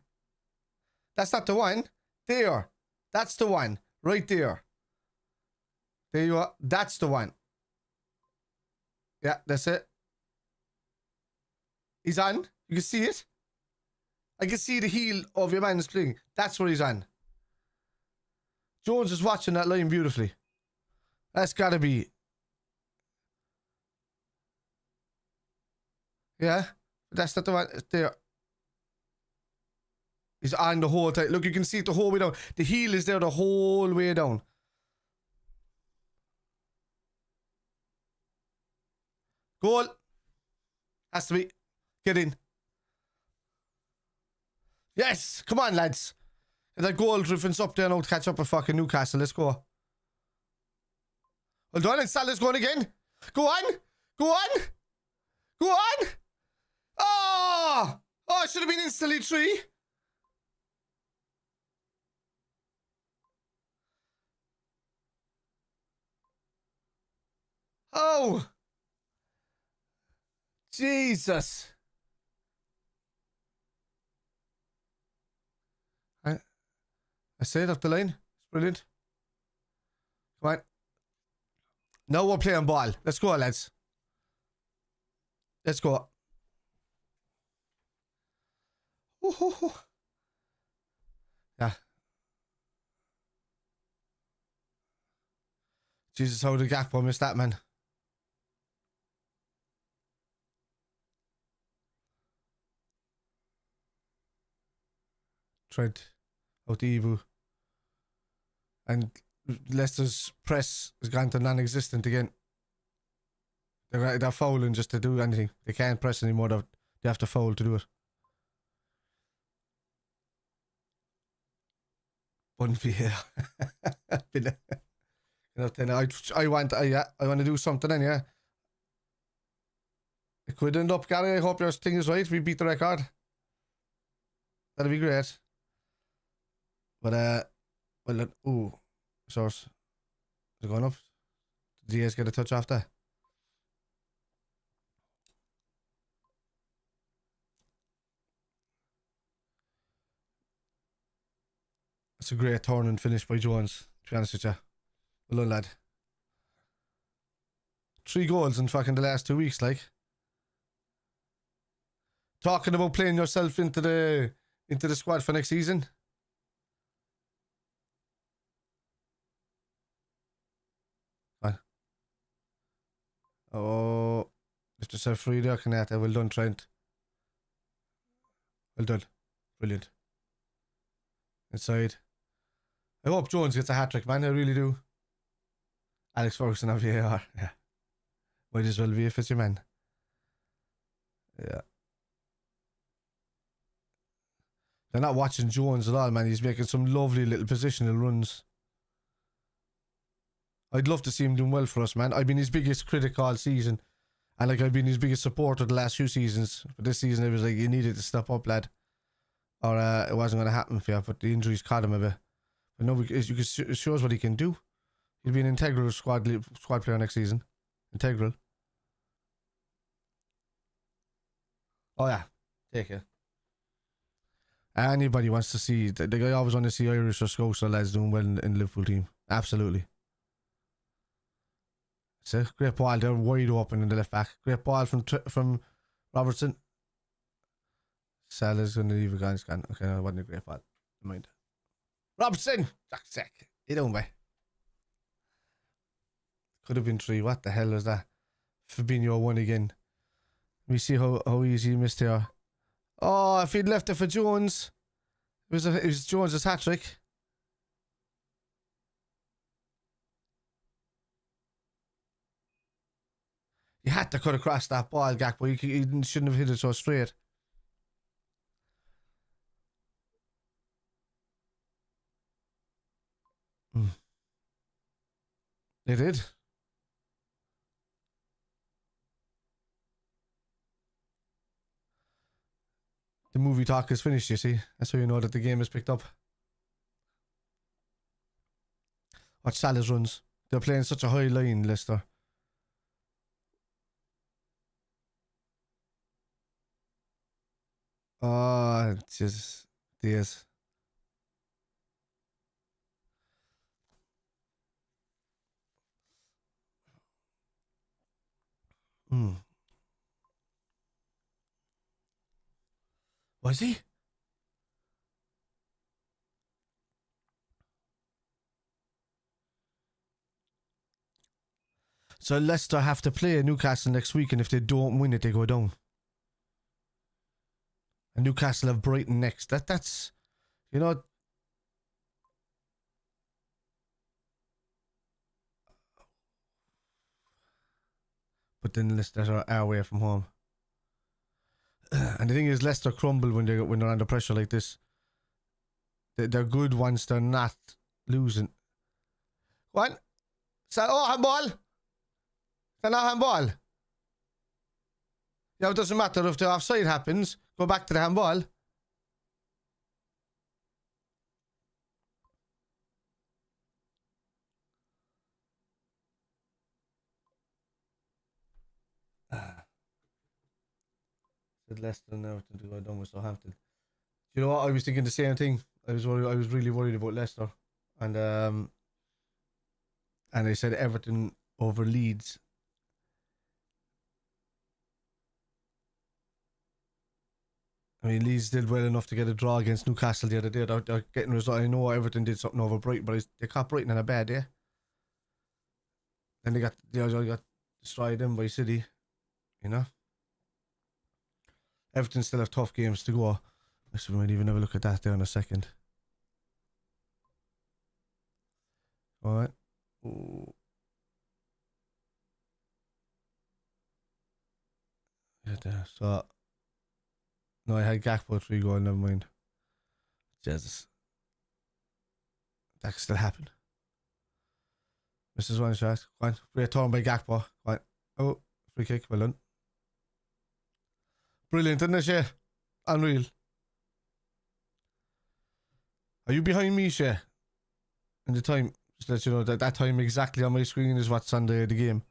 Speaker 1: That's not the one. There. That's the one. Right there. There you are. That's the one. Yeah, that's it. He's on. You can see it. I can see the heel of your man is playing. That's where he's on. Jones is watching that line beautifully. That's gotta be. Yeah. That's not the one. There. He's on the whole time. Look, you can see it the whole way down. The heel is there the whole way down. Goal. Has to be. Get in. Yes. Come on, lads. That goal difference up there now to catch up with fucking Newcastle. Let's go. Hold on. And Salah's going again. Go on. Go on. Go on. Oh. Oh, it should have been instantly 3. Oh. Jesus. I say it up the line. It's brilliant. Come on. Now we're playing ball. Let's go, lads. Let's go. Yeah. Jesus, how the Gakpo missed that, man. Trent out to Evu. And Leicester's press has gone to non-existent again. They're fouling just to do anything. They can't press anymore. They have to foul to do it. Bunfield. I want to do something then, yeah. It could end up, Gary. I hope your thing is right. We beat the record. That'd be great. But well, source. Is it going up? Did Diaz get a touch off that? It's a great turn and finish by Jones, to be honest with you. Well done, lad. 3 goals in fucking the last 2 weeks, like. Talking about playing yourself into the squad for next season. What? Oh, lift yourself free there, Kanata. Well done, Trent. Well done. Brilliant. Inside. I hope Jones gets a hat-trick, man. I really do. Alex Ferguson of VAR. Yeah. Might as well be if it's your man. Yeah. They're not watching Jones at all, man. He's making some lovely little positional runs. I'd love to see him doing well for us, man. I've been his biggest critic all season. And like I've been his biggest supporter the last few seasons. But this season it was like, you needed to step up, lad. Or it wasn't going to happen for you. But the injuries caught him a bit. But no, it shows what he can do. He'll be an integral squad player next season. Integral. Oh yeah. Take it. Anybody wants to see, the guy always want to see Irish or Scots or lads doing well in the Liverpool team. Absolutely. So great ball. They're wide open in the left back. Great ball from Robertson. Salah's going to leave a gun. Okay, no, it wasn't a great ball. Never mind. Robertson! Jack's sick. You don't way. Could have been 3. What the hell was that? Fabinho won again. Let me see how easy he missed here. Oh, if he'd left it for Jones, it was Jones' hat-trick. You had to cut across that ball, Gakpo. You shouldn't have hit it so straight. They did. The movie talk is finished, you see. That's how you know that the game is picked up. Watch Salah's runs. They're playing such a high line, Leicester. Oh, Jesus. Diaz. Was he? So Leicester have to play Newcastle next week, and if they don't win it, they go down. And Newcastle have Brighton next. That's, you know. But then Leicester are away from home. And the thing is, Leicester crumble when they're under pressure like this. They're good once they're not losing. What? Handball? They're not handball. Yeah, it doesn't matter if the offside happens. Go back to the handball. Said Leicester and Everton to go down with Southampton. You know what? I was thinking the same thing. I was really worried about Leicester, and I said Everton over Leeds. I mean, Leeds did well enough to get a draw against Newcastle the other day. They're getting results. I know Everton did something over Brighton, but they caught Brighton in a bad day. Then they got destroyed in by City, you know. Everton still have tough games to go. So we might even have a look at that there in a second. Alright. Yeah, there. So, no, I had Gakpo 3 goal, never mind. Jesus. That could still happen. Mrs. One shot. Go on. Great turn by Gakpo. Go on. Oh, free kick. Well done. Brilliant, isn't it, Shay? Unreal. Are you behind me, Shay? In the time? Just to let you know that time exactly on my screen is what's on the game.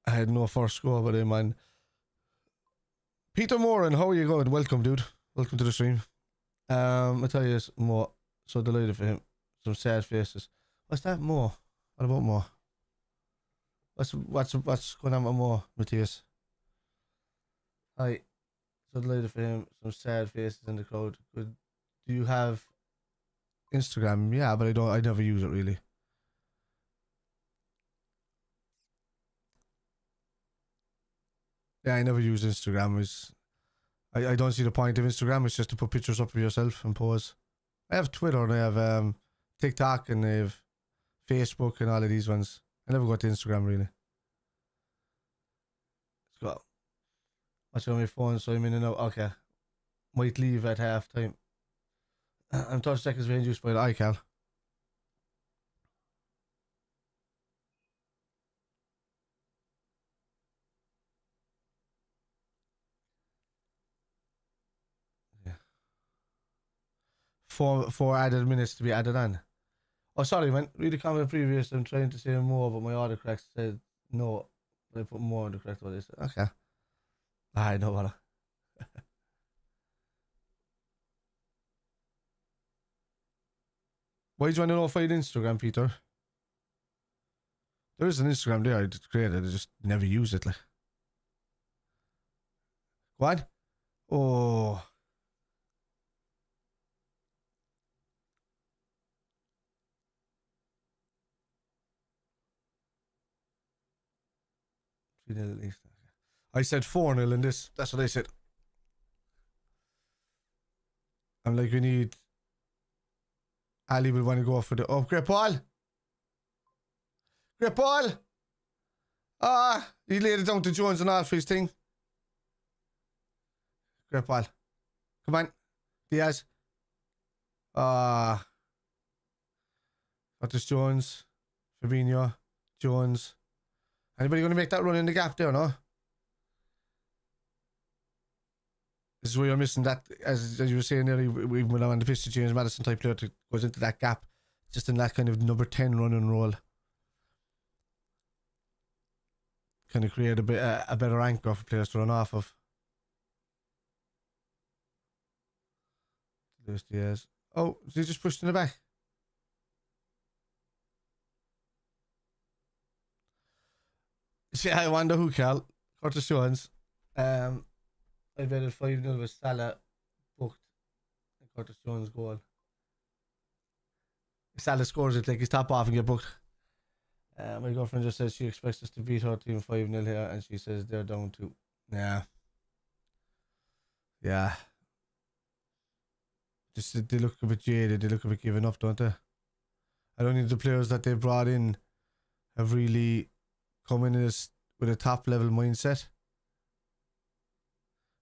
Speaker 1: I had no first score, but man. Peter Moran, how are you going? Welcome, dude. Welcome to the stream. I tell you more. So delighted for him. Some sad faces. What's that, Mo? What about Mo? What's going on with Mo, Matthias? Hi. So delighted for him. Some sad faces in the crowd. Good. Do you have Instagram? Yeah, but I never use it really. Yeah, I never use Instagram. I don't see the point of Instagram. It's just to put pictures up of yourself and pose. I have Twitter and I have TikTok and I have Facebook and all of these ones. I never go to Instagram really. Let's go. Watch on my phone, so I'm in and out. Okay. Might leave at half time. I'm 30 seconds behind you, Spider. I can. Yeah. Four added minutes to be added on. Oh, sorry, man. Read the comment previous. I'm trying to say more, but my autocorrect said no. But I put more on the correct one. Okay. I know what. Why do you want to know if I had Instagram, Peter? There is an Instagram there I created. I just never use it. Like, what? Oh, at least. I said 4-0 in this. That's what I said. I'm like, we need. Ali will want to go for the. Oh, great ball. Great ball. Ah, he laid it down to Jones and all for his thing. Great ball. Come on. Diaz. Curtis Jones. Fabinho. Jones. Anybody going to make that run in the gap there, no? This is where you're missing that, as you were saying there, even when I'm on the pitch to James Madison type player that goes into that gap, just in that kind of number 10 running role. Kind of create a better anchor for players to run off of. Luis Diaz. Oh, he just pushed in the back. See, I wonder who, Cal. Curtis Jones. I betted 5-0 with Salah booked and Curtis Jones goal. If Salah scores it, take his top off and get booked. My girlfriend just says she expects us to beat her team 5-0 here, and she says they're down to. Yeah. Yeah. Just they look a bit jaded, they look a bit given up, don't they? I don't think the players that they brought in have really come in with a top level mindset.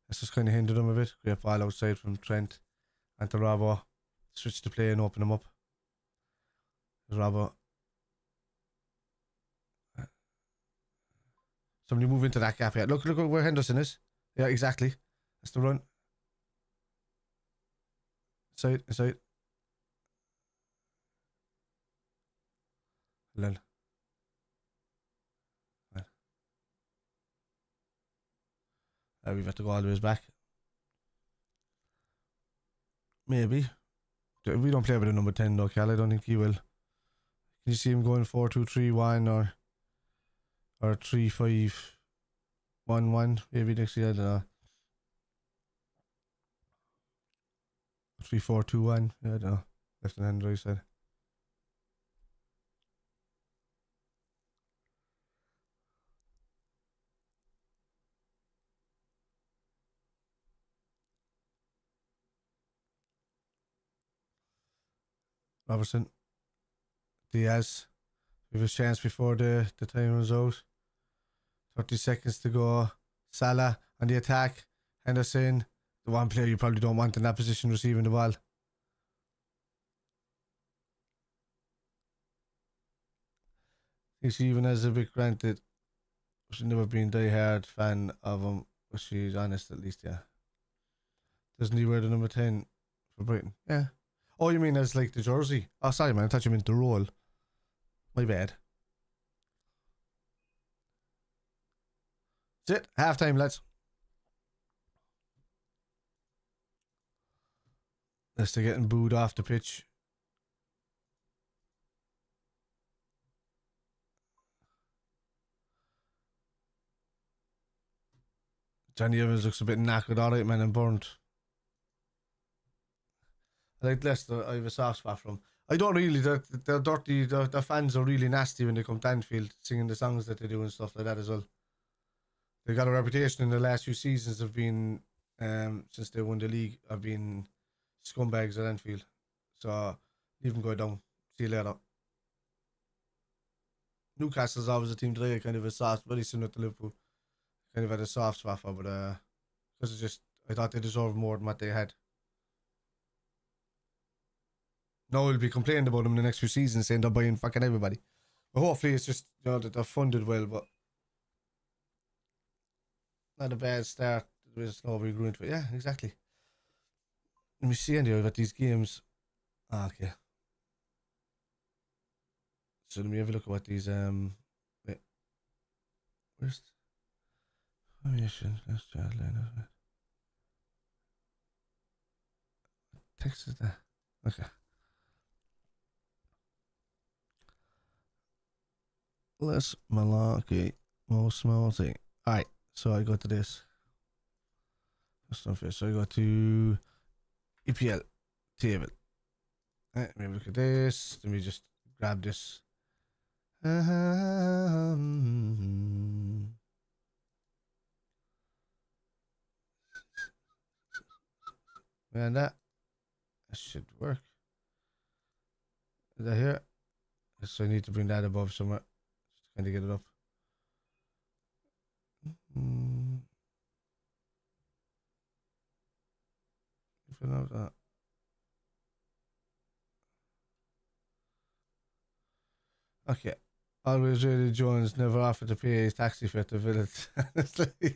Speaker 1: That's just kind of hindered them a bit. Great ball outside from Trent and to Robbo. Switch the play and open them up. There's Robbo. Somebody move into that gap here. Look where Henderson is. Yeah, exactly. That's the run. Inside. Then. We've got to go all the way back. Maybe. We don't play with a number 10 though, Cal. I don't think he will. Can you see him going 4-2-3-1 or 3-5-1-1 maybe next year? I don't know. 3-4-2-1. Yeah, I don't know. Left and right side. Robertson. Diaz. We have a chance before the time runs out. 30 seconds to go. Salah on the attack. Henderson. The one player you probably don't want in that position receiving the ball. I think she even has a bit granted. She's never been a die-hard fan of him, but she's honest at least, yeah. Doesn't he wear the number 10 for Brighton? Yeah. Oh, you mean as like the jersey? Oh, sorry, man. I thought you meant the role. My bad. That's it. Half time, lads. Leicester getting booed off the pitch. Johnny Evans looks a bit knackered, alright, man, and burnt. I like Leicester. I have a soft spot for them. I don't really. They're dirty. Their fans are really nasty when they come to Anfield singing the songs that they do and stuff like that as well. They got a reputation in the last few seasons of being, since they won the league, of being scumbags at Anfield. So leave them go down. See you later. Newcastle's always a team that I kind of a soft, very similar to Liverpool. Kind of had a soft spot for, but because it's just I thought they deserved more than what they had. No, we'll be complaining about them in the next few seasons, saying they're buying fucking everybody. But hopefully, it's just that they're funded well, but not a bad start. We're slowly growing to it. Yeah, exactly. Let me see anyway about these games. Okay. So let me have a look at what these wait, where's formation? Let's try line. Text is that? Okay. Let's malarkey. Most small thing. Alright, so I got to this. That's not fair. So I got to EPL table. Alright, let me look at this. Let me just grab this. And that should work. Is that here? So I need to bring that above somewhere. Just kind of get it up. If I know that. Okay. Always really Jones never offered to pay his taxi fare to village.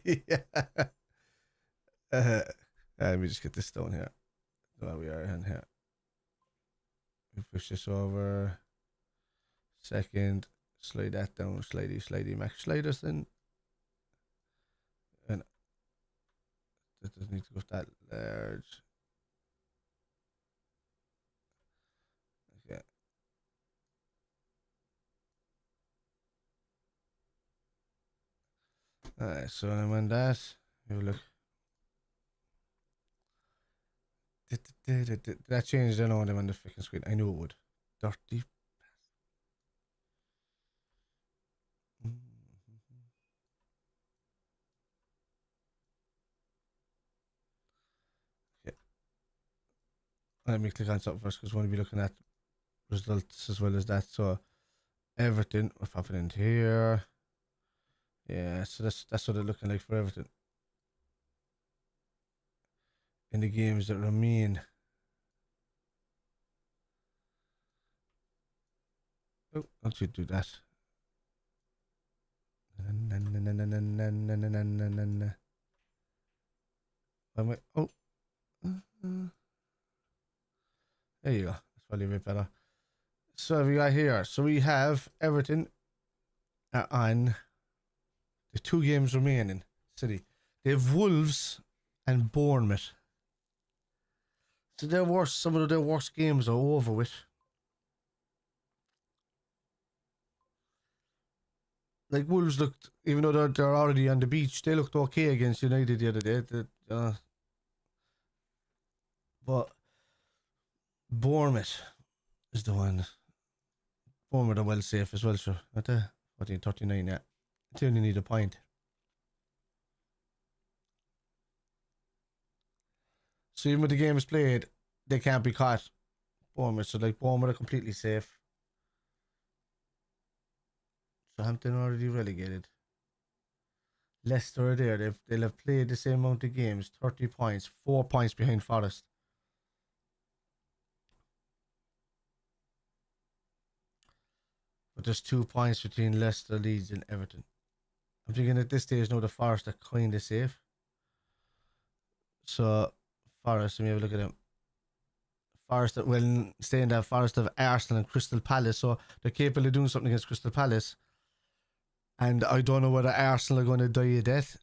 Speaker 1: Yeah. Let me just get this down here. There we are in here. We push this over. Second. Slide that down. Slidey. Max sliders then. And that doesn't need to go that large. Okay. Alright, so I'm on that. Have a look. Did that change? I know them on the freaking screen. I knew it would. Dirty. Okay. Let me click on something first because we want to be looking at results as well as that. So everything we're popping into here. Yeah, so that's what they're looking like for everything. In the games that remain. Oh, don't you do that. Oh. There you go. That's probably a bit better. So we got here. So we have Everton on the 2 games remaining. City. They have Wolves and Bournemouth. So some of their worst games are over with. Like Wolves looked, even though they're already on the beach, they looked okay against United the other day. But Bournemouth is the one. Bournemouth are well safe as well, sure. At the 39, yeah. They only need a point. So even with the games played, they can't be caught. Bournemouth, so like Bournemouth are completely safe. Southampton already relegated. Leicester are there. They'll have played the same amount of games, 30 points, 4 points behind Forest. But there's 2 points between Leicester, Leeds, and Everton. I'm thinking at this stage now the Forest are kind of safe. So Forest, let me have a look at them. Forest, well, staying there, Forest have Arsenal and Crystal Palace, so they're capable of doing something against Crystal Palace. And I don't know whether Arsenal are going to die a death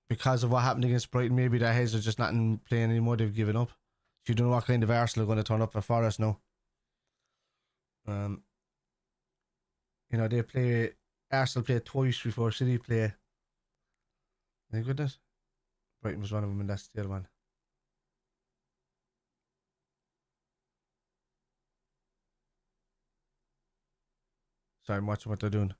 Speaker 1: because of what happened against Brighton. Maybe their heads are just not in playing anymore. They've given up. So you don't know what kind of Arsenal are going to turn up for Forest now. You know, Arsenal play twice before City play. Thank goodness. Brighton was one of them, and that's the other one. Sorry, I'm watching what they're doing.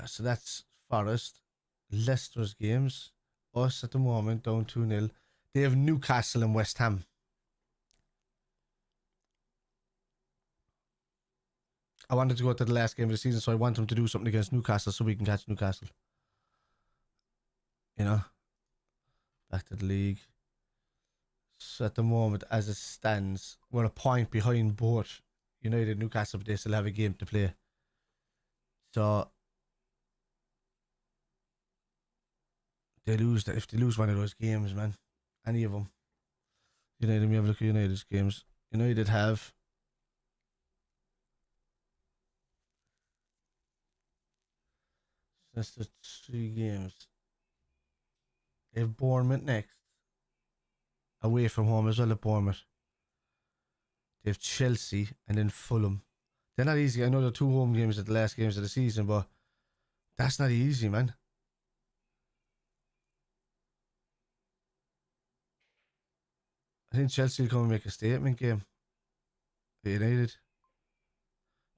Speaker 1: So that's Forest. Leicester's games. Us at the moment down 2-0. They have Newcastle and West Ham. I wanted to go to the last game of the season, so I want them to do something against Newcastle so we can catch Newcastle. You know? Back to the league. So at the moment, as it stands, we're a point behind both United and Newcastle, but they still have a game to play. So if they lose one of those games, man, any of them. United, let me have a look at United's games. United have that's the 3 games. They have Bournemouth next. Away from home as well at Bournemouth. They have Chelsea and then Fulham. They're not easy. I know they're 2 home games at the last games of the season, but that's not easy, man. I think Chelsea will come and make a statement game. United.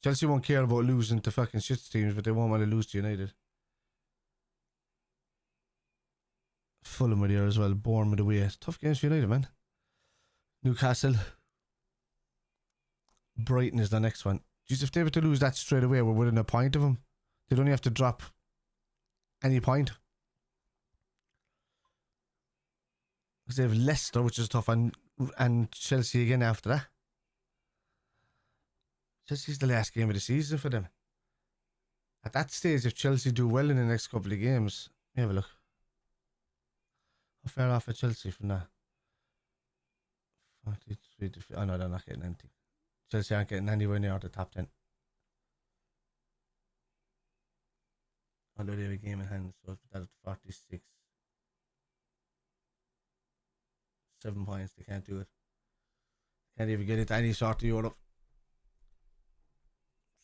Speaker 1: Chelsea won't care about losing to fucking shit teams, but they won't want to lose to United. Fulham are there as well. Bournemouth away. It's tough games for United, man. Newcastle. Brighton is the next one. Jeez, if they were to lose that straight away, we're within a point of them. They'd only have to drop any point. Because they have Leicester, which is tough, and Chelsea again after that. Chelsea's the last game of the season for them. At that stage, if Chelsea do well in the next couple of games, let me have a look. How far off are Chelsea from that? 43 to... Oh no, they're not getting anything. Chelsea aren't getting anywhere near the top 10. Although they have a game in hand, so that's 46. 7 points, they can't do it. Can't even get into any sort of Europe.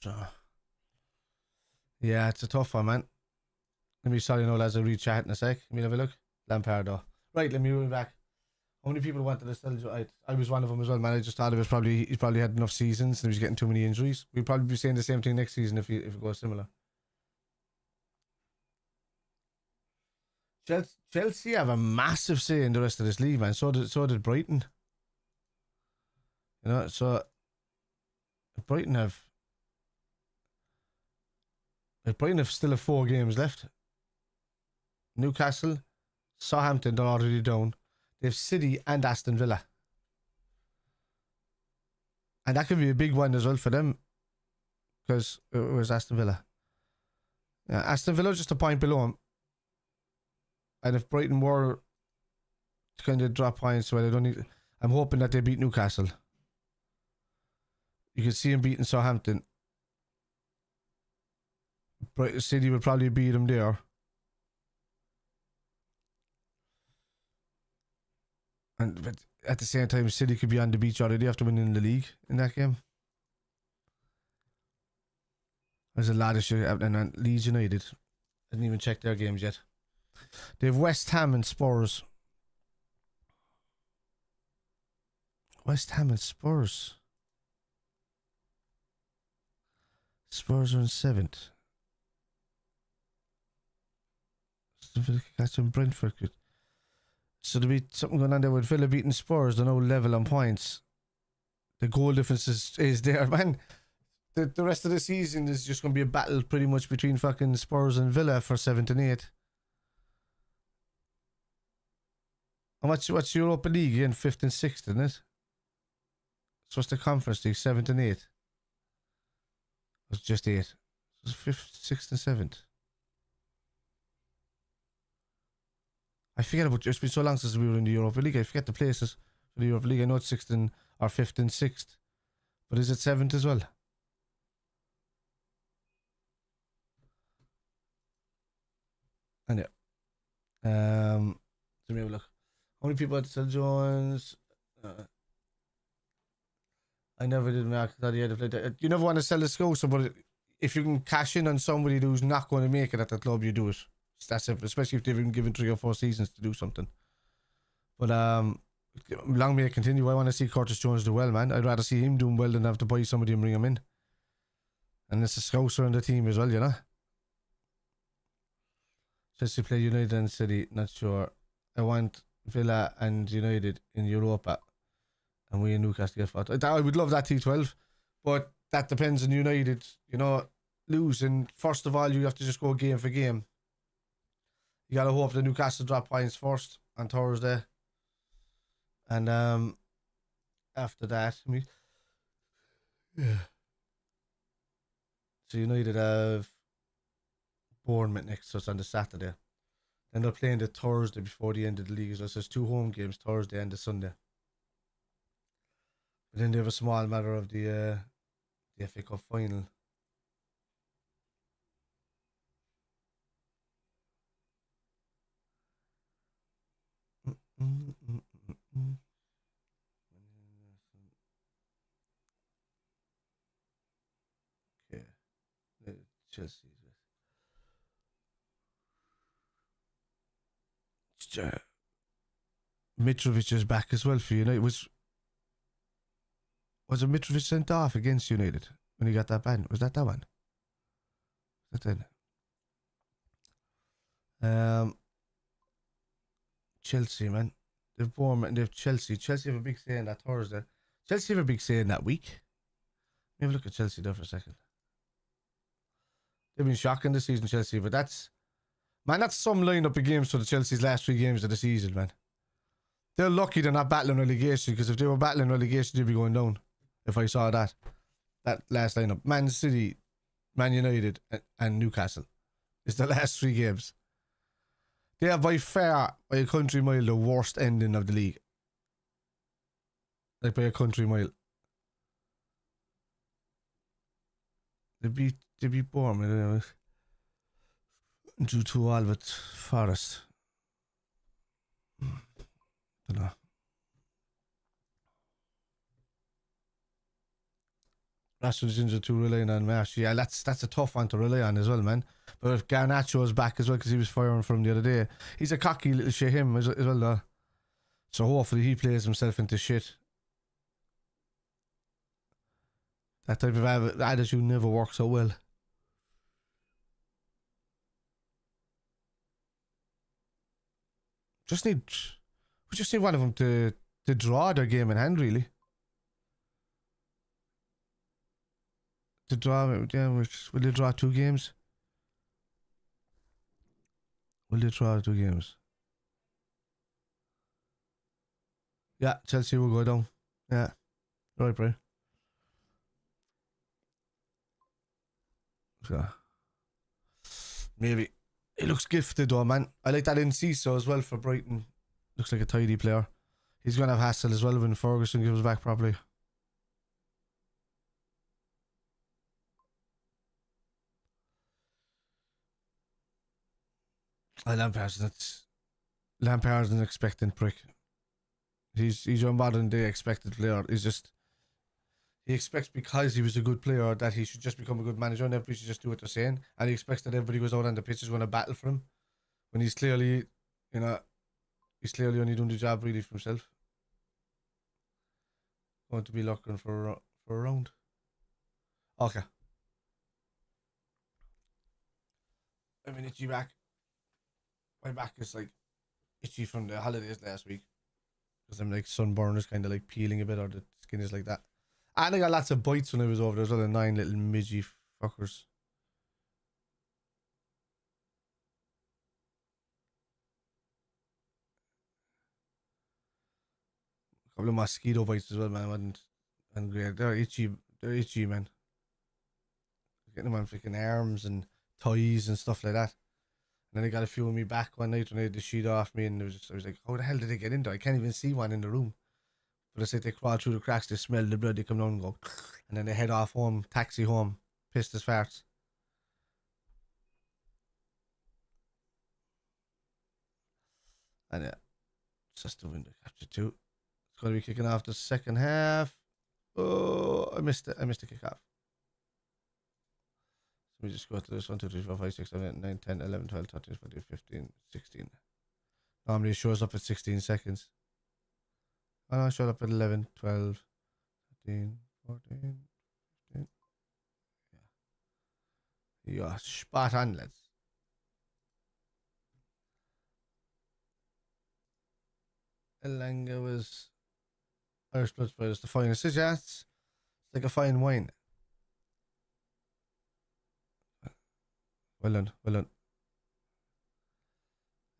Speaker 1: So, yeah, it's a tough one, man. Let me sorry, no lads, I'll read chat in a sec. Let me have a look. Lampard, though. Right, let me move back. How many people wanted to sell? I was one of them as well, man. I just thought he probably had enough seasons and he was getting too many injuries. We'll probably be saying the same thing next season if it goes similar. Chelsea have a massive say in the rest of this league, man. So did Brighton. You know, so Brighton have still have 4 games left. Newcastle, Southampton, they're already down. They have City and Aston Villa. And that could be a big one as well for them. Because it was Aston Villa. Yeah, Aston Villa just a point below them. And if Brighton were to kind of drop points, well, I'm hoping that they beat Newcastle. You can see them beating Southampton. City will probably beat them there. But at the same time, City could be on the beach already after winning the league in that game. There's a lot of shit happening on Leeds United. I didn't even check their games yet. They have West Ham and Spurs. West Ham and Spurs. Spurs are in 7th. That's in Brentford. So there'll be something going on there with Villa beating Spurs. They're now level on points. The goal difference is there, man. The rest of the season is just going to be a battle pretty much between fucking Spurs and Villa for 7th and 8th. And what's Europa League again? 5th and 6th, isn't it? So what's the Conference League? 7th and 8th. It's just 8. It's 5th, 6th and 7th. I forget about it's been so long since we were in the Europa League. I forget the places for the Europa League. I know it's 6th and or 5th and 6th. But is it 7th as well? And yeah. Let me have a look. How many people had to sell Jones? I never did mark that he had to play that. You never want to sell a scouser, but if you can cash in on somebody who's not going to make it at the club, you do it. It's that simple, especially if they've been given 3 or 4 seasons to do something. But long may it continue. I want to see Curtis Jones do well, man. I'd rather see him doing well than have to buy somebody and bring him in. And it's a scouser on the team as well, you know. Chelsea play United and City, not sure. I want Villa and United in Europa. And we in Newcastle get fought. I would love that T12, but that depends on United. You know, losing. First of all, you have to just go game for game. You gotta hope that Newcastle drop points first on Thursday, and after that, yeah. So United have Bournemouth next, so it's on the Saturday. Then they're playing the Thursday before the end of the league. So there's 2 home games, Thursday and the Sunday. But then they have a small matter of the FA Cup final. Okay. Chelsea. Mitrovic is back as well for United. Was it Mitrovic sent off against United when he got that ban? Was that one? Was that then? Chelsea, man. They've Bournemouth and they've Chelsea. Chelsea have a big say in that Thursday. Chelsea have a big say in that week. Let me have a look at Chelsea there for a second. They've been shocking this season, Chelsea, but that's some lineup of games for the Chelsea's last 3 games of the season, man. They're lucky they're not battling relegation, because if they were battling relegation, they'd be going down. If I saw that last lineup. Man City, Man United, and Newcastle is the last 3 games. They have by far, by a country mile, the worst ending of the league. Like by a country mile. They beat Bournemouth. Drew 2-2 with Forest. Don't know. Rashford's injured too, relying on Marsh. Yeah, that's a tough one to rely on as well, man. But if Garnacho's back as well, because he was firing from the other day, he's a cocky little shit him as well, though. So hopefully he plays himself into shit. That type of attitude never works so well. We just need one of them to draw their game in hand, really. To draw, yeah, will they draw 2 games? Will they draw 2 games? Yeah, Chelsea will go down. Yeah. Right, bro. So, maybe. He looks gifted though, man. I like that Enciso as well for Brighton. Looks like a tidy player. He's going to have hassle as well when Ferguson gives back properly. Lampard's an expectant prick. He's your modern day expected player. He expects because he was a good player that he should just become a good manager and everybody should just do what they're saying. And he expects that everybody goes out on the pitch is going to battle for him. When he's clearly, only doing the job really for himself. Going to be looking for a round. Okay. I have an itchy back. My back is like itchy from the holidays last week. Because I'm like sunburn is kind of like peeling a bit, or the skin is like that. And I got lots of bites when I was over there. There's other 9 little midgy fuckers. A couple of mosquito bites as well, man. And great. They're itchy. They're itchy, man. Getting them on freaking arms and thighs and stuff like that. And then I got a few on me back one night when I had the sheet off me, and I was like, how the hell did they get in there? I can't even see one in the room. But it's like they crawl through the cracks, they smell the blood, they come down and go, and then they head off home, taxi home, pissed as farts. And yeah, it's just the window capture too. It's going to be kicking off the second half. Oh, I missed it. I missed the kick off. Let me just go to this 1, 2, 3, 4, 5, 6, 7, 8, 9, 10, 11, 12, 13, 14, 15, 16. Normally it shows up at 16 seconds. Oh no, it showed up at 11, 12, 13, 14, 15. Yeah, spot on, lads. Elanga was Irish Blood Spiders, the finest. Yeah, it's like a fine wine. Well done, well done.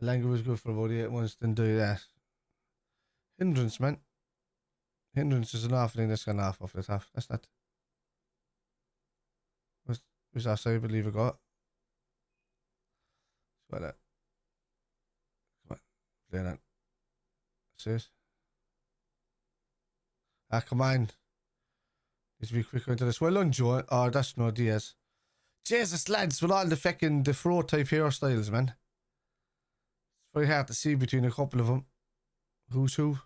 Speaker 1: Elanga was good for about 8 months, didn't do that. Hindrance, man. Hindrance is an awful thing that's gone off the top. That's not. Was offside, I believe it got. Well, come on, play that. See it? Ah, come on. Needs to be quicker into this. Well done, Joe. Oh, that's no Diaz. Jesus, lads, with all the fucking the fro type hairstyles, man. It's very hard to see between a couple of them. Who's who?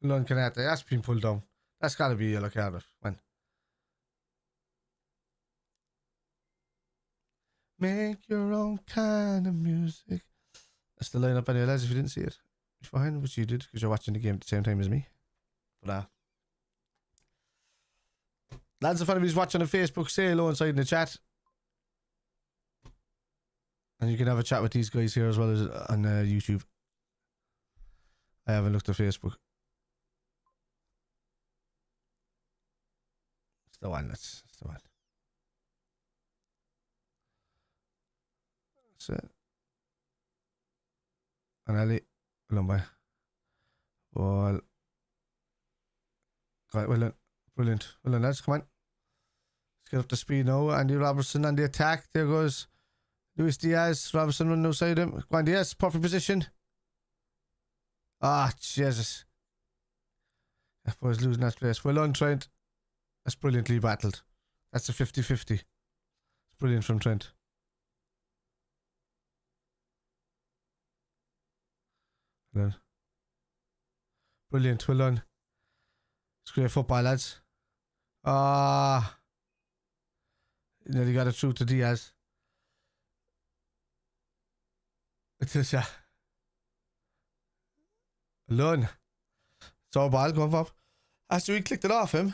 Speaker 1: Lon Canate, that's been pulled down. That's got to be a yellow card. When? Make your own kind of music. That's the lineup anyway, lads, if you didn't see it. Fine, which you did, because you're watching the game at the same time as me. But lads, if anybody's watching on Facebook, say hello inside in the chat. And you can have a chat with these guys here as well as on YouTube. I haven't looked at Facebook. It's the one, it's the one. That's it. And Ali, well done, ball. Right, well done. Brilliant. Well done, lads, come on. Let's get up to speed now. Andy Robertson on the attack. There goes Luis Diaz. Robertson running outside him. Go on, Diaz. Perfect position. Ah, Jesus. That boy's losing that place. Well done, Trent. That's brilliantly battled. That's a 50-50. It's brilliant from Trent. Well done. Brilliant. Well done. It's great football, lads. Ah. Nearly got it through to Diaz. It is, yeah. Alone. It's our ball going up. After we clicked it off him,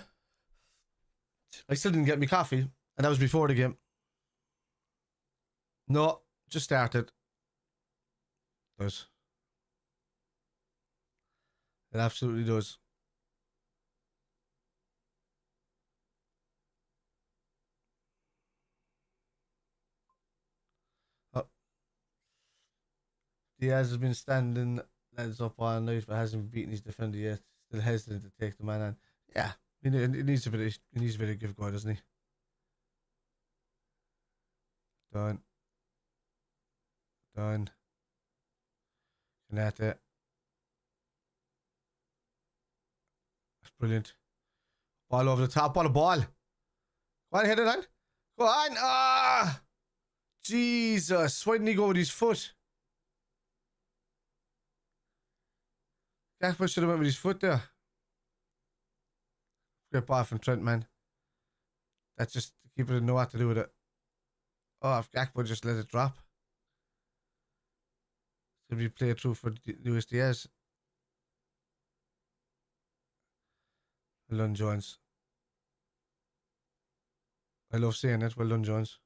Speaker 1: I still didn't get me coffee, and that was before the game. No, just started. Does. It absolutely does. Oh. Diaz has been standing lads up all night, but hasn't beaten his defender yet. Still hesitant to take the man on. Yeah, it needs a bit of give go, doesn't he? Done. Canate. That's brilliant. Ball over the top. What a ball. Go on, hit it on. Go on. Ah! Jesus. Why didn't he go with his foot? Gakpo should have went with his foot there. Great ball from Trent, man. That's just the keeper didn't know what to do with it. Oh, if Gakpo just let it drop. It's going to be played through for Luis Diaz. Well done, Jones. I love saying it. Well done, Jones.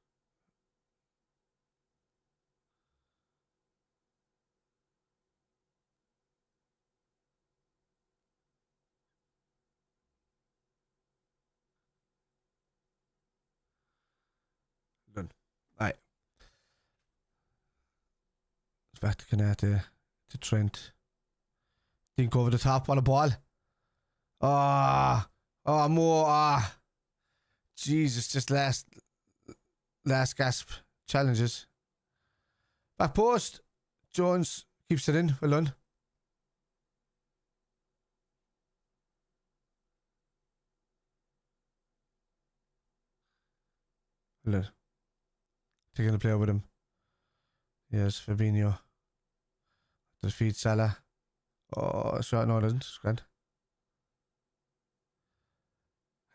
Speaker 1: Done. Right. It's back to Canate. To Trent. Think over the top on a ball. More. Jesus, just last gasp challenges. Back post. Jones keeps it in. Well done. Well done. Taking the player with him. Yes, Fabinho. Defeat Salah. Oh, shot. No, it doesn't. It's grand.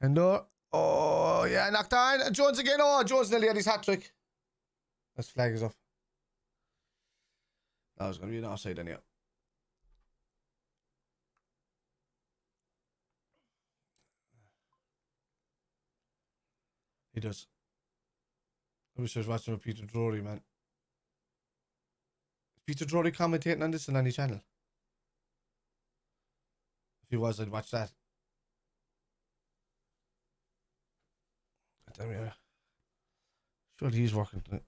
Speaker 1: Hendo. Oh, yeah, knocked on. Jones again. Oh, Jones nearly had his hat trick. Let's flag is off. That was going to be an offside anyhow. He does. I wish I was watching with Peter Drury, man. Is Peter Drury commentating on this on any channel? If he was, I'd watch that. Damn yeah. Surely he's working tonight.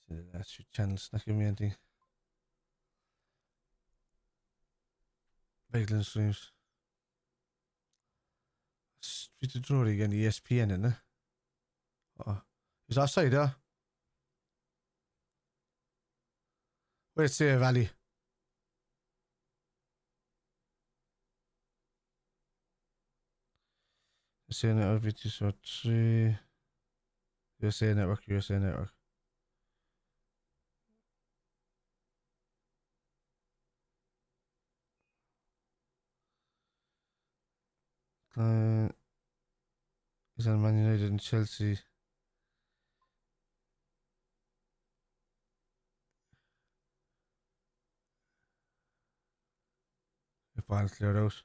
Speaker 1: See the last few channels not giving me anything. Bagland streams. Peter Drury again, ESPN, isn't it? Oh. He's offside, yeah? Where's Save Valley? USA Network, BT 3. USA Network, USA Network. He's on Man United and Chelsea. The ball cleared out.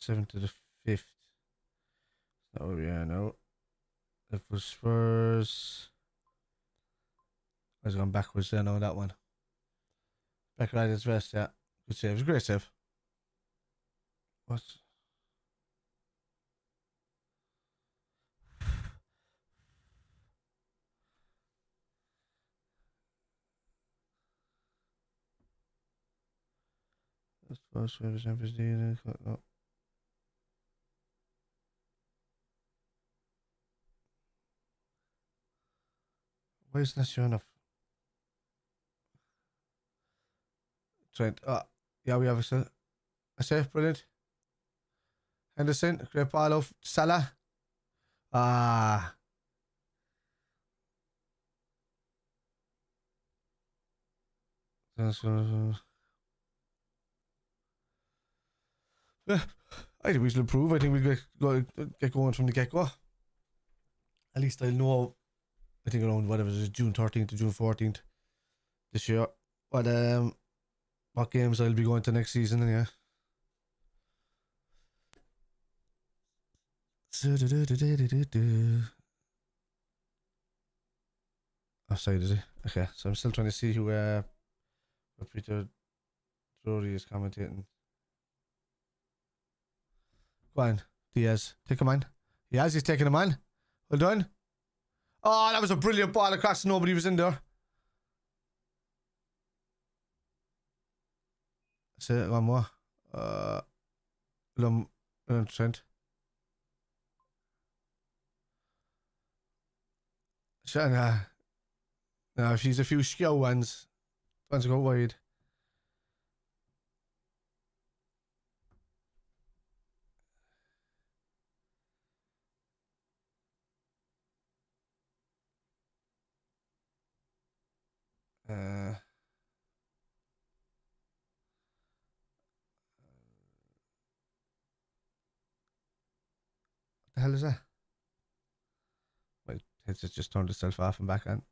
Speaker 1: 7th to the 5th. That would be, yeah, no. Liverpool Spurs. I was going backwards then on that one. Back right as best, yeah. Good save. It was a great save. What? That's first wave Champions League. No. Why isn't that showing up? Trent. Yeah, we have a save. Brilliant. Henderson. Great ball off Salah. Yeah, I think we should improve. I think we'll get going from the get-go. At least I'll know, I think around whatever it is, June 13th to June 14th this year. What games I'll be going to next season, and yeah. Offside, is he? Okay, so I'm still trying to see who Peter Drury is commentating. Go on, Diaz. Take him on. He's taking him on. Well done. Oh, that was a brilliant ball across. Nobody was in there. That's it. One more. Trent. No, if she's a few skill ones go wide. What the hell is that? My headset just turned itself off and back on.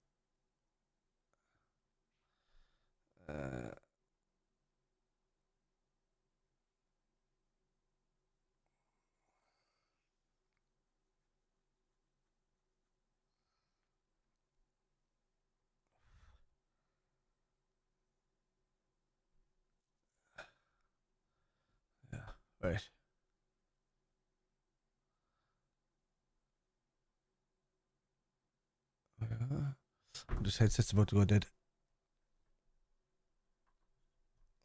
Speaker 1: Yeah, right. This headset's about to go dead.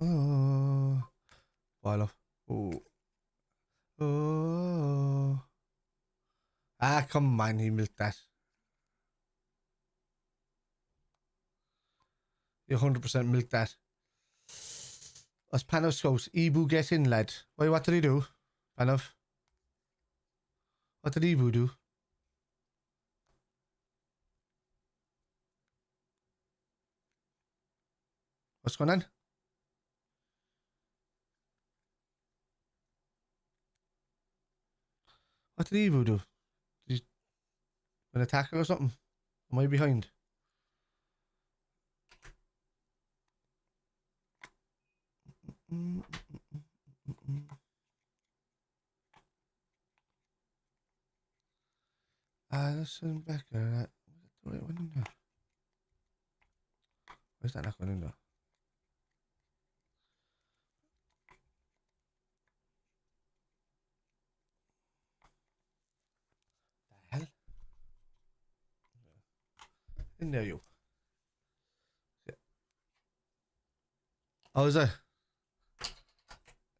Speaker 1: Oh, fall off. Oh. Oh. Ah, come on, he milked that. You 100% milked that. Us Panov scouts. Ibu get in, lad. Why, what did he do? Panov? What did Ibu do? What's going on? What did Ibu do? Did he an attacker or something? Am I behind? Alison Becker. Where's that not going in there? The hell? In there, you. Yeah. Oh, is it?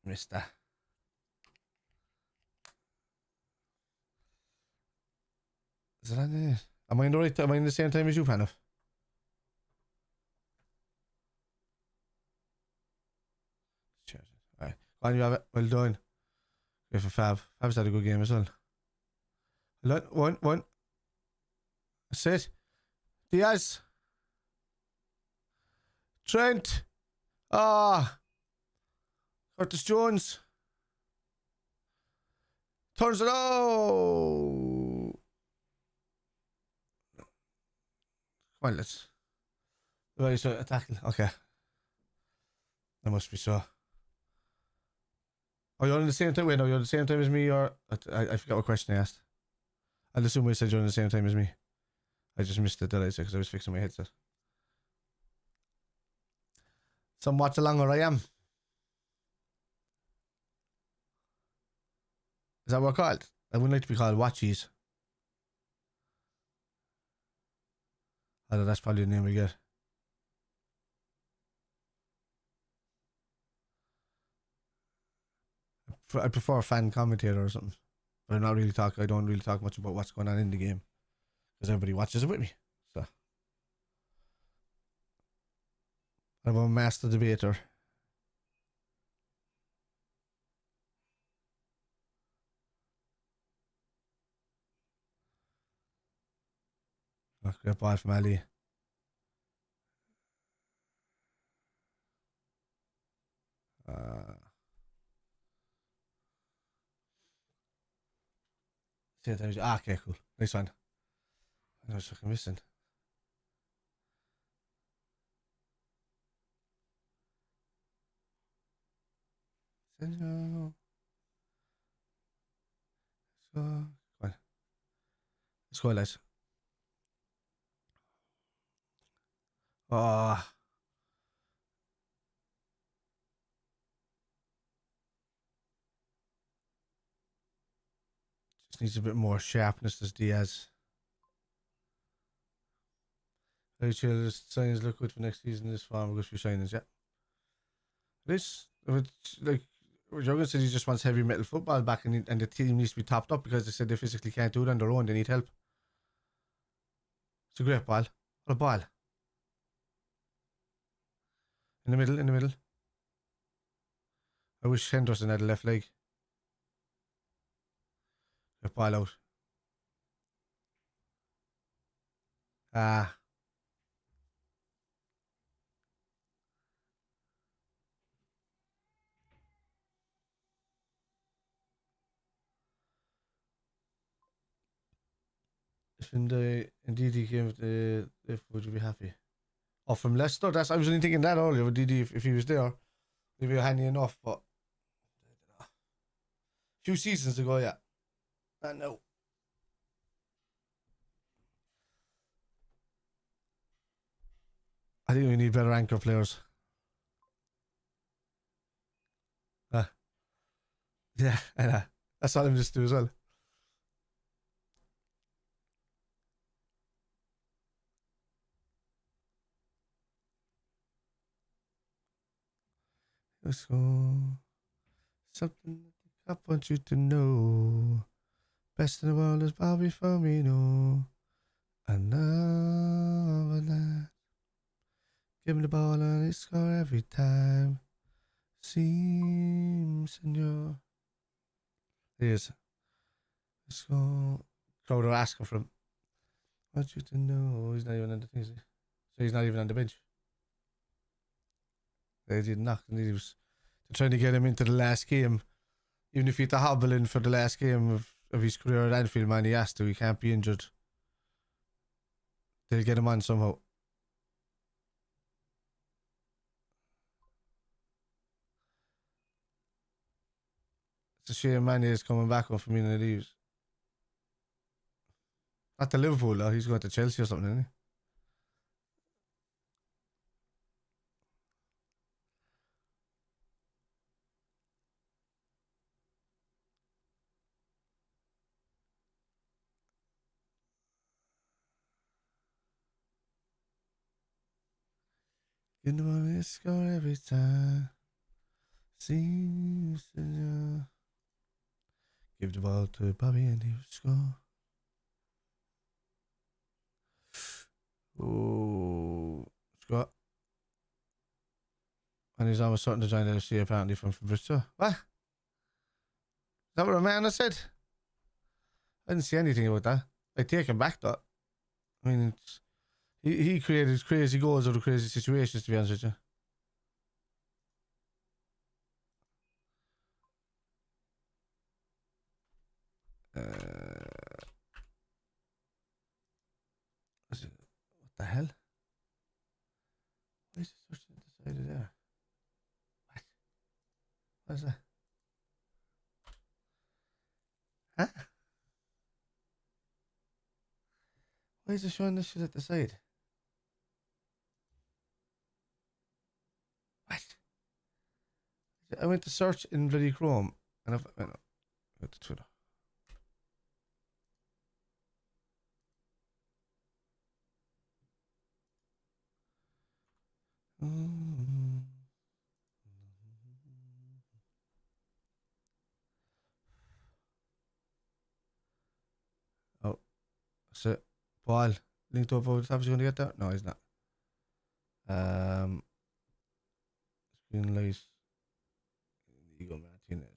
Speaker 1: Missed that. Is it on there? Am I in the right? Am I in the same time as you, Panov? Cheers. Alright. Go on, you have it. Well done. Go for Fab. Fab's had a good game as well. One. Sit. Diaz. Trent. Curtis Jones. Turns it out. Come on, let's. Right, so a tackle. Okay. That must be so. Oh, you're on the same time? Wait, no, you're on the same time as me, or I forgot what question I asked. I'll assume I said you're on the same time as me. I just missed it, did I say, because I was fixing my headset. Some Watchalong or I am. Is that what we're called? I wouldn't like to be called Watchies. Although that's probably the name we get. I prefer a fan commentator or something. But I don't really talk much about what's going on in the game. Because everybody watches it with me. So I'm a master debater. Great ball from Ali. Okay, cool. Nice one. I was fucking missing. So, come on. Let's go, lads. Oh. Just needs a bit more sharpness as Diaz. Very chill. The signings look good for next season. This farm goes for signings, yeah. This, like, Jurgen said, he just wants heavy metal football back, and the team needs to be topped up because they said they physically can't do it on their own. They need help. It's a great ball. What a ball. In the middle, in the middle. I wish Henderson had a left leg. Great ball out. Ah. If indeed he came, if would you be happy? Oh, from Leicester. I was only thinking that earlier. Would Didi, if he was there, he'd be handy enough. But a few seasons ago, yeah. I know. I think we need better anchor players. Yeah, I know. I saw him just do as well. Let's go. Something I want you to know. Best in the world is Bobby Firmino. Another night. Give him the ball and he score every time. Seems senor. It is. Let's go. Crowd are asking for him. I want you to know he's not even on the thing, is he? So he's not even on the bench. They did knock and he was trying to get him into the last game. Even if he had to hobble in for the last game of his career at Anfield, man, he has to. He can't be injured. They'll get him on somehow. It's a shame Mane is coming back on Firmino leaves. Not to Liverpool, though. He's going to Chelsea or something, isn't he? You know I score every time. Seems to give the ball to Bobby and he will score. Oh, Scott. And he's almost starting to join the LFC apparently from Bristol. What? Is that what Amanda said? I didn't see anything about that. I take him back though. I mean, he created crazy goals out of crazy situations, to be honest with you. What the hell? Why is it switching to the side of there? What? What is that? Huh? Why is it showing this shit at the side? What? I went to search in bloody Chrome and I went to Twitter. Oh, so Paul linked up over the top. Is he going to get that? No, he's not. Screen light. Ego Martinez.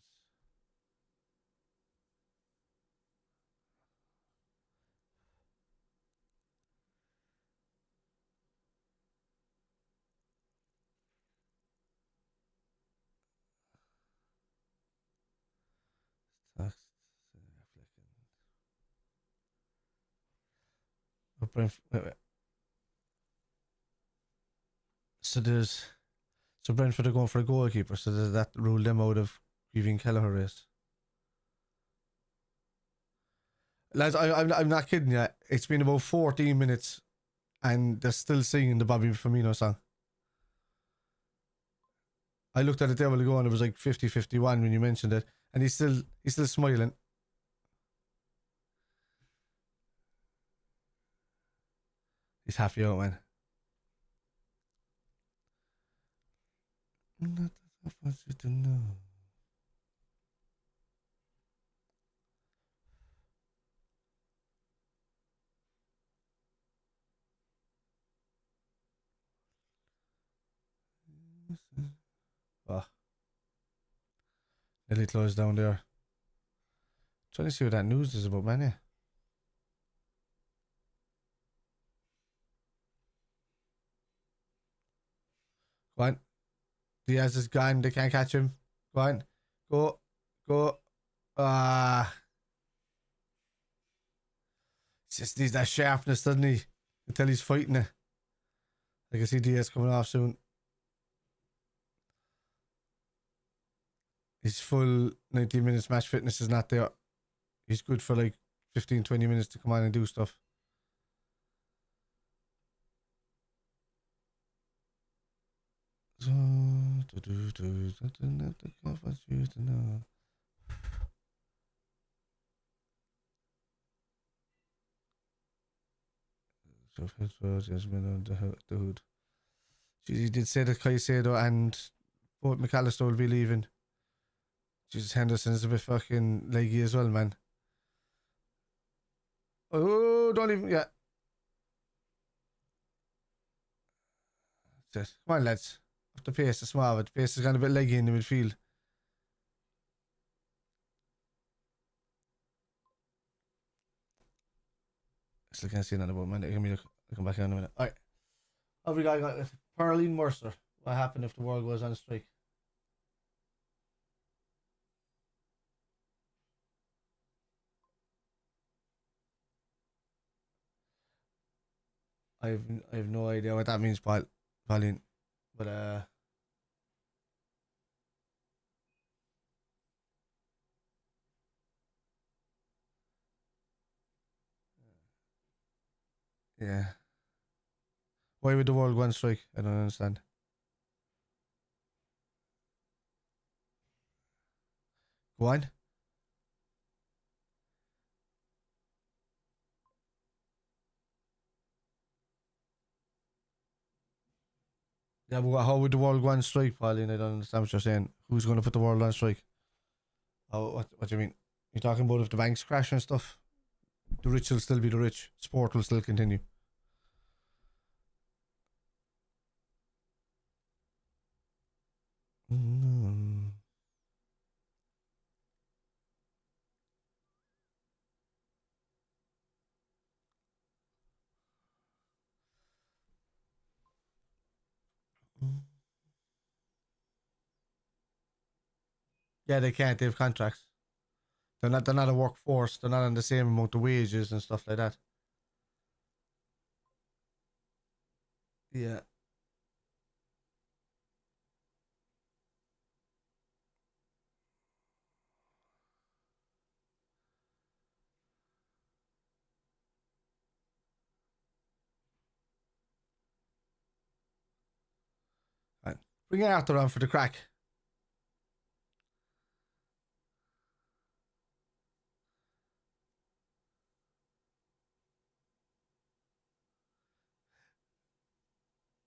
Speaker 1: Wait. So Brentford are going for a goalkeeper. So does that rule them out of giving Kelleher race? Lads, I'm not kidding you. It's been about 14 minutes and they're still singing the Bobby Firmino song. I looked at it there a while ago and it was like 50-51 when you mentioned it. And he's still smiling. He's happy out, man. Not enough for you to know. Oh, nearly closed down there. Trying to see what that news is about, man. Yeah. Go on. Diaz is gone. They can't catch him. Go on. Go. Go. It's just needs that sharpness, doesn't he? Until he's fighting it. I can see Diaz coming off soon. His full 90 minutes match fitness is not there. He's good for like 15-20 minutes to come on and do stuff. The hood. He did say that Caicedo and both McAllister will be leaving. Jesus, Henderson's a bit fucking leggy as well, man. Oh, don't even, yeah. That's it. Come on, lads. The pace is small, but the pace has gone a bit leggy in the midfield. Still can't see nothing about, man. I'll come back in a minute. Alright. Have we got Pearline Mercer. What happened if the world goes on strike? I have no idea what that means, Pauline. But yeah. Why would the world go on strike? I don't understand. Go on. Yeah, but how would the world go on strike, Pauline? I don't understand what you're saying. Who's going to put the world on strike? Oh, what do you mean? You're talking about if the banks crash and stuff? The rich will still be the rich. Sport will still continue. Yeah, they can't. They have contracts. They're not. They're not a workforce. They're not on the same amount of wages and stuff like that. Yeah. Right. Bring Arthur on for the crack.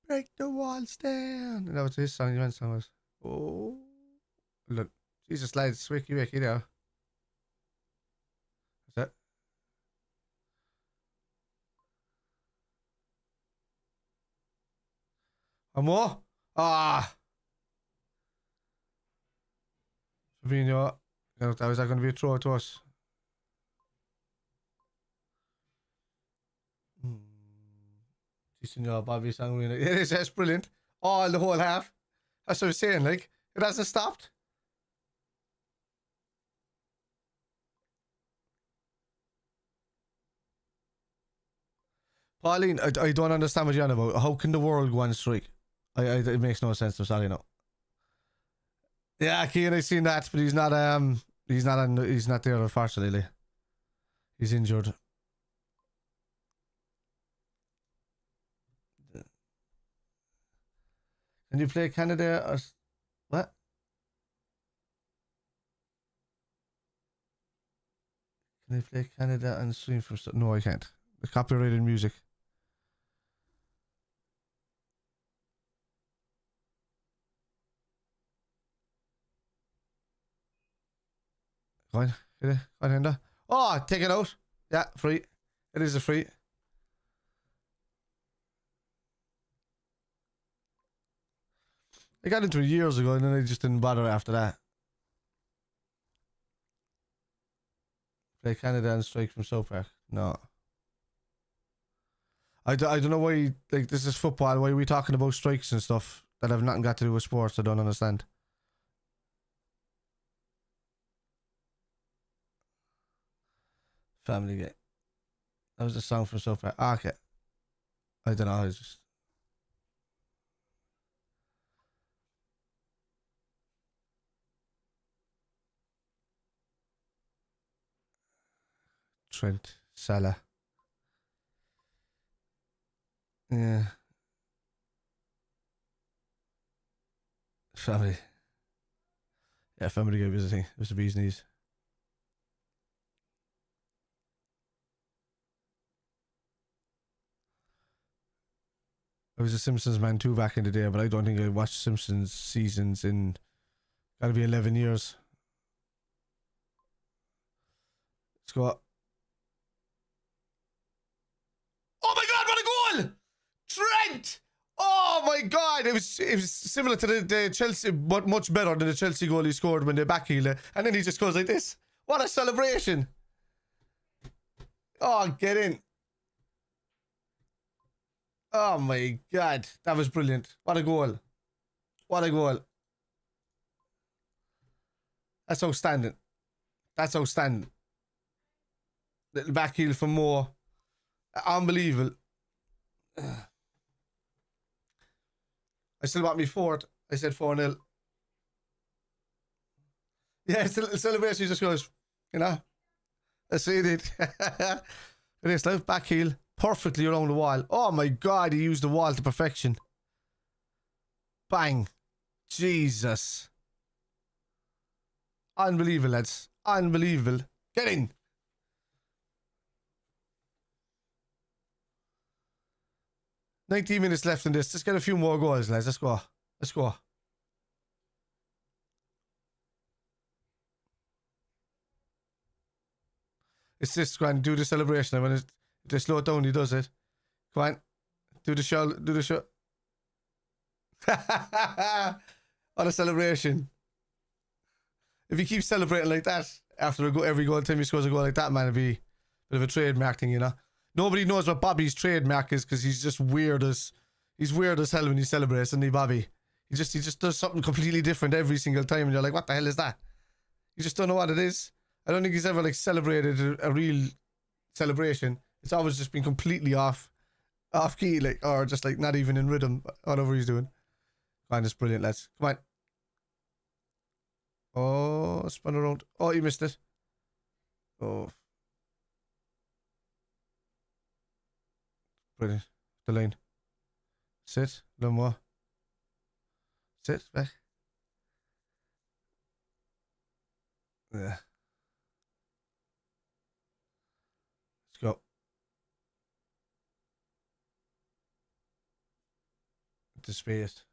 Speaker 1: Break the walls down. That was his song. He went song was. Oh, look, Jesus, lads, wicky wicky there. That's it. And more. Ah, Fabinho. That was that going to be a throw to us. Decent job, Bobby Sanguino. It is, that's brilliant. All the whole half. That's what I was saying. Like it hasn't stopped. Pauline, I don't understand what you're on about. How can the world go on strike? It makes no sense. I'm sorry, no. Yeah, Keane, I've seen that, but he's not he's not there, unfortunately. He's injured. Can you play Canada or what? Can I play Canada and stream for stuff? No, I can't. The copyrighted music. Go on, get it. Go on, Henda. Oh, take it out. Yeah, free. It is a free. I got into it years ago and then I just didn't bother after that. Play Canada and strike from South Park. No. I don't know why, like, this is football. Why are we talking about strikes and stuff that have nothing got to do with sports? I don't understand. Family Guy. That was a song from South Park. Okay. I don't know. I just. Trent. Salah. Yeah. Family. Yeah, Family Guy was a thing. It was the bee's knees. I was a Simpsons man too back in the day, but I don't think I watched Simpsons seasons in gotta be 11 years. Let's go. Oh my god, what a goal! Trent! Oh my god, it was similar to the Chelsea, but much better than the Chelsea goal he scored when they backheel it, and then he just goes like this. What a celebration! Oh, get in. Oh my god, that was brilliant. What a goal. What a goal. That's outstanding. That's outstanding. Little back heel for more. Unbelievable. I still want me fourth. I said 4-0. Yeah, it's a little celebration. He just goes, you know. I see it. It is like back heel. Perfectly around the wall. Oh my god, he used the wall to perfection. Bang. Jesus. Unbelievable, lads. Unbelievable. Get in. "19 minutes left in this. Let's get a few more goals, lads. Let's go. Let's go. It's this, go on, do the celebration. When they slow it down, he does it. Come on. Do the show. Do the show. What a celebration. If he keeps celebrating like that after every goal, time he scores a goal like that, man, it'd be a bit of a trademark thing, you know. Nobody knows what Bobby's trademark is because he's just weird as hell when he celebrates, isn't he, Bobby? He just does something completely different every single time, and you're like, what the hell is that? You just don't know what it is. I don't think he's ever like celebrated a real celebration. It's always just been completely off key, like, or just like not even in rhythm, whatever he's doing. Come on, it's brilliant, lads. Come on. Oh, spun around. Oh, you missed it. Oh. Brilliant. The line. Sit. A little more. Sit. Back. Yeah. Let's go. The space.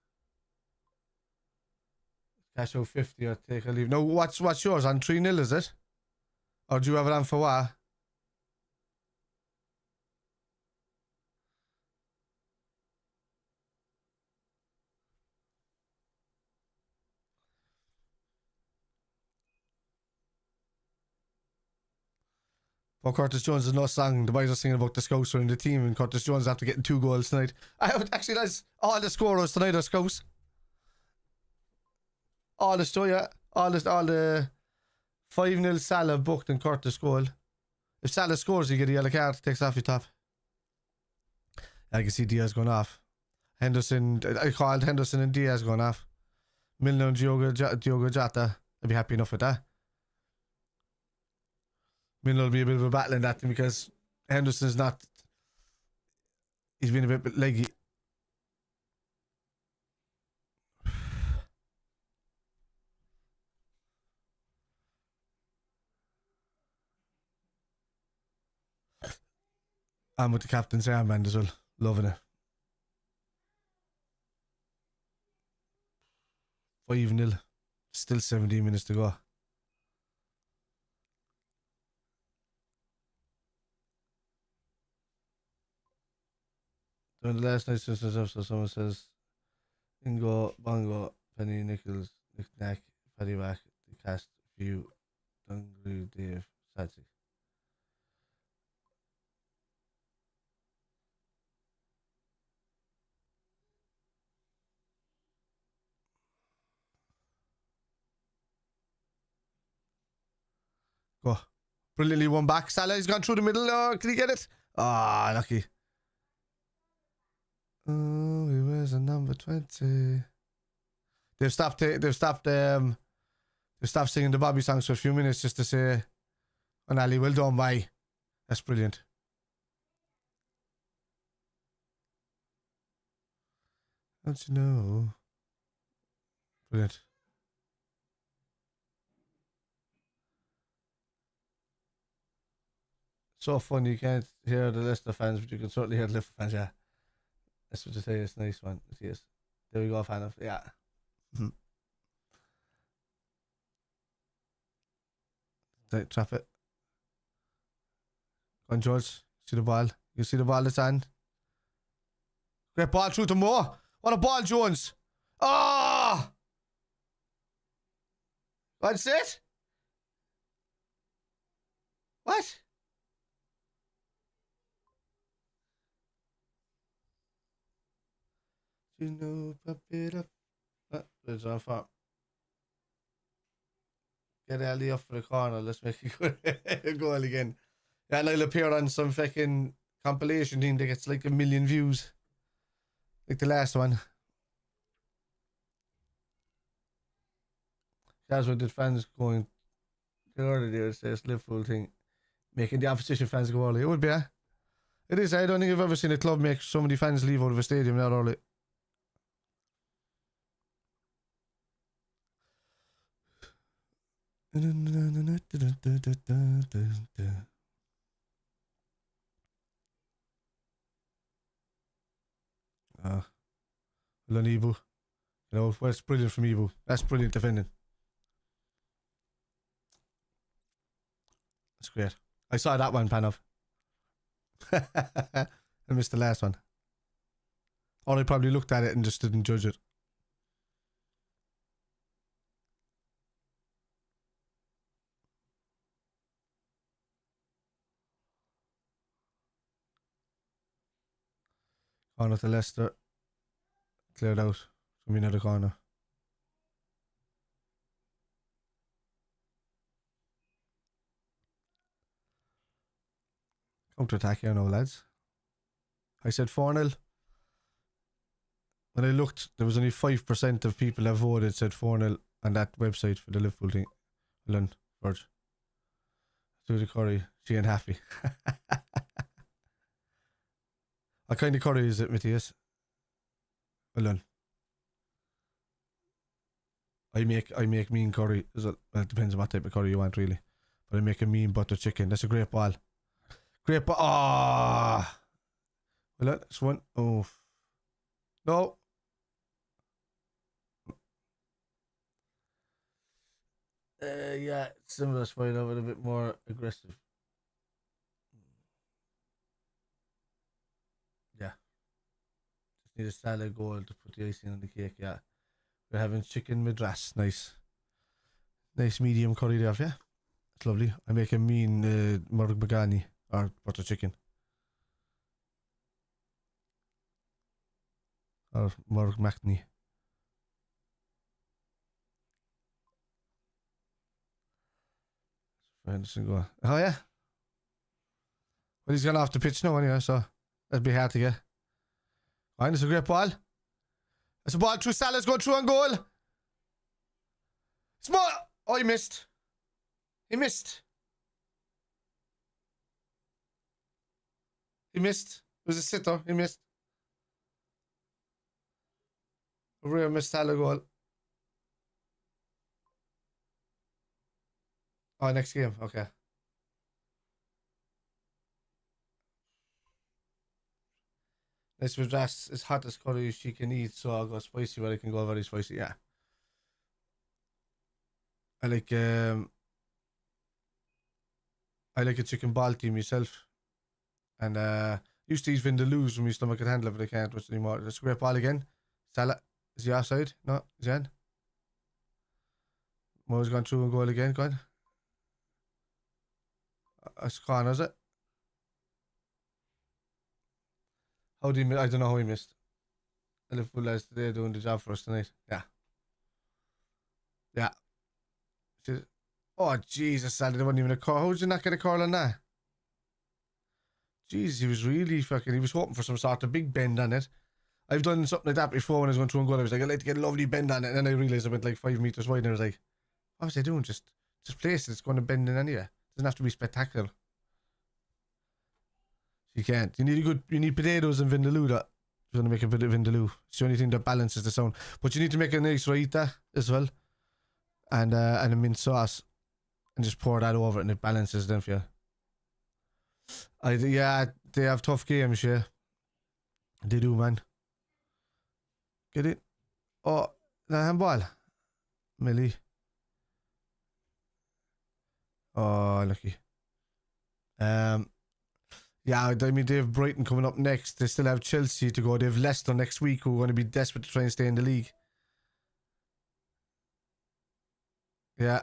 Speaker 1: Cash out 50 or take a leave. No, what's yours? On 3-0, is it? Or do you have it on for what? Well, Curtis Jones is no song. The boys are singing about the Scouts are in the team, and Curtis Jones after getting 2 goals tonight. Actually, that's all the scorers tonight are Scouts. All the story, yeah. All the 5-0 Salah booked and Curtis goal. If Salah scores, you get a yellow card. Takes off your top. I can see Diaz going off. Henderson, I called Henderson and Diaz going off. Milner and Diogo Jota. I'd be happy enough with that. Milner will be a bit of a battle in that thing because Henderson's not. He's been a bit leggy. I'm with the captain's armband as well. Loving it. 5-0. Still 17 minutes to go. During the last night, so someone says, Ingo, Bongo, Penny Nichols, Nick Nack, Paddy Back, the cast view, Dungry Dave, Satsy. Go. Brilliantly one back. Salah has gone through the middle. Oh, can he get it? Ah, lucky. Oh, he wears a number 20. They've stopped singing the Bobby songs for a few minutes just to say, "And Ali, well done, bye." That's brilliant. Don't you know? Brilliant. So funny, you can't hear the Leicester fans, but you can certainly hear the Liverpool fans, yeah. That's what you say, it's a nice one. It is. There we go, fan of, yeah. Trap it. Go on, George. See the ball. You see the ball that's on. Great ball through to Moore. What a ball, Jones. Oh! What's it? What? You know, pop it up. There's on far. Get Ali up for the corner. Let's make a goal again. Yeah, and I'll appear on some fucking compilation thing that gets like 1 million views. Like the last one. That's what the fans going the other day, it's this Liverpool thing. Making the opposition fans go early. It would be, It is. I don't think I've ever seen a club make so many fans leave out of a stadium that early. Well, Ibu. You know, that's brilliant from Ibu. That's brilliant defending. That's great. I saw that one, Panov. I missed the last one. Or I probably looked at it and just didn't judge it. Corner to Leicester. Cleared out from another corner. Counter attack here now, lads. I said 4-0. When I looked, there was only 5% of people that voted said 4-0 on that website for the Liverpool thing. Well done, Virg. Susie Curry, she ain't happy. What kind of curry is it, Matthias? Well done. I make mean curry. Well, it depends on what type of curry you want, really. But I make a mean butter chicken. That's a great ball. Great ball. Ah. Well, that's one. Oh. No. Yeah, similar spider, but a bit more aggressive. Yeah. Just need a salad goal to put the icing on the cake, yeah. We're having chicken madras. Nice. Nice medium curry there, yeah. It's lovely. I make a mean murg bagani or butter chicken. Or murg macni. Henderson go. Oh yeah. Well, he's gone off the pitch now anyway, so that'd be hard to get. Oh, it's a great ball. It's a ball through Salah's going through on goal. Small. Oh, he missed. He missed. He missed. It was a sitter. He missed. Real missed Salah goal. Oh, next game. Okay. This was just as hot as curry as she can eat, so I'll go spicy where I can go very spicy. Yeah. I like a chicken balti myself. And used to eat vindaloo's when my stomach could handle it, but I can't much anymore. That's a great ball again. Salah. Is he offside? No, he's in. Mo's gone through and goal again. Go on. It's gone, is it? How did he? I don't know how he missed. Liverpool lads today doing the job for us tonight. Yeah. Yeah. Oh Jesus, Sally, there wasn't even a call. How did you not get a call on that? Jeez, he was really fucking. He was hoping for some sort of big bend on it. I've done something like that before when I was going through and goal. I was like, I'd like to get a lovely bend on it, and then I realised I went like 5 meters wide, and I was like, what was I doing? Just place it. It's going to bend in anyway. It doesn't have to be spectacular. You can't. You need potatoes and vindaloo. That you're going to make a bit of vindaloo. It's the only thing that balances the sound. But you need to make a nice raita as well, and a mint sauce, and just pour that over it, and it balances them for you. Yeah, they have tough games, yeah. They do, man. Get it? Oh, the handball. Millie. Oh, lucky. Yeah, I mean, they have Brighton coming up next. They still have Chelsea to go. They have Leicester next week, who are going to be desperate to try and stay in the league. Yeah.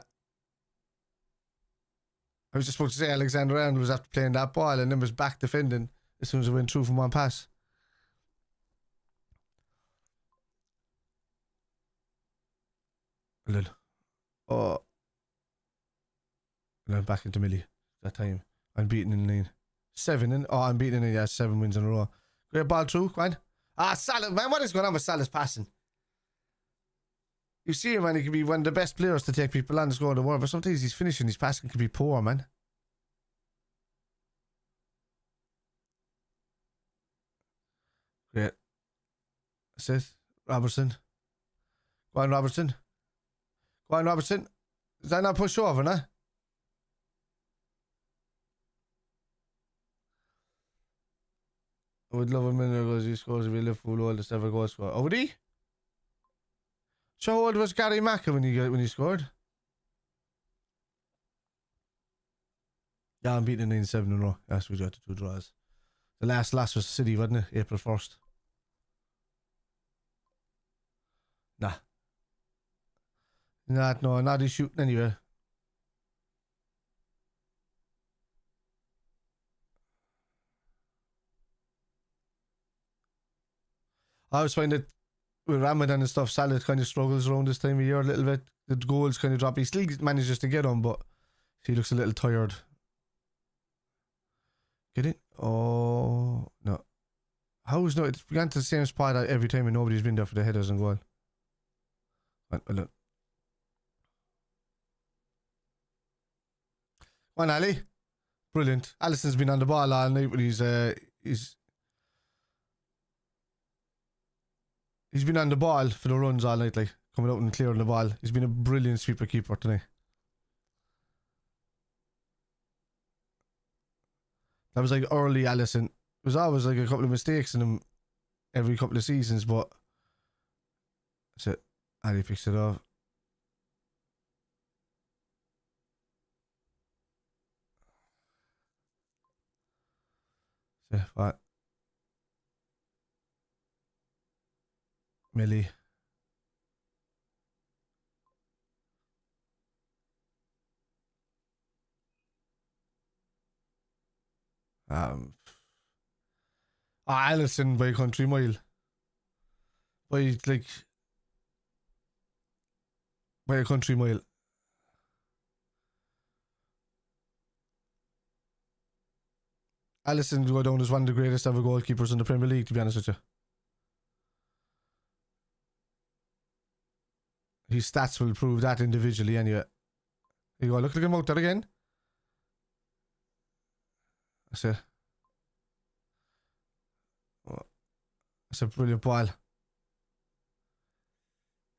Speaker 1: I was just supposed to say Alexander Arnold was after playing that ball and then was back defending as soon as it went through from one pass. Lil. Oh. And then back into Millie that time. I'm beaten in 9. 7 in. Oh, I'm beaten in 7 wins in a row. Great ball through, go on. Ah, Salah, man, what is going on with Salah's passing? You see him, man, he can be one of the best players to take people on the score in the world, but sometimes he's finishing, his passing can be poor, man. Great. That's it. Robertson. Go on, Robertson. Go on, Robertson. Is that not push over, nah? I would love a minute ago as he scores to be Liverpool oldest ever goal scorer. Oh, would he? So how old was Gary Macker when he scored? Yeah, I'm beating 9-7 in a row. Yes, we got the 2 draws. The last was City, wasn't it? April 1st. Nah. No, not he's shooting anyway. I always find that with Ramadan and stuff, Salah kind of struggles around this time of year a little bit. The goals kind of drop. He still manages to get them, but he looks a little tired. Get it? Oh, no. How's no? It's gone to the same spot every time and nobody's been there for the headers and goal. Look. Come on, Ali. Brilliant. Alisson's been on the ball all night, but he's been on the ball for the runs all night, like coming out and clearing the ball. He's been a brilliant sweeper keeper tonight. That was like early Alisson. It was always like a couple of mistakes in him every couple of seasons, but that's it. Ali picks it off. So, what? Millie. Alisson by a country mile. By a country mile. Alisson go down as one of the greatest ever goalkeepers in the Premier League, to be honest with you. His stats will prove that individually anyway. There you go, look at him out there again. That's it. Oh, that's a brilliant ball.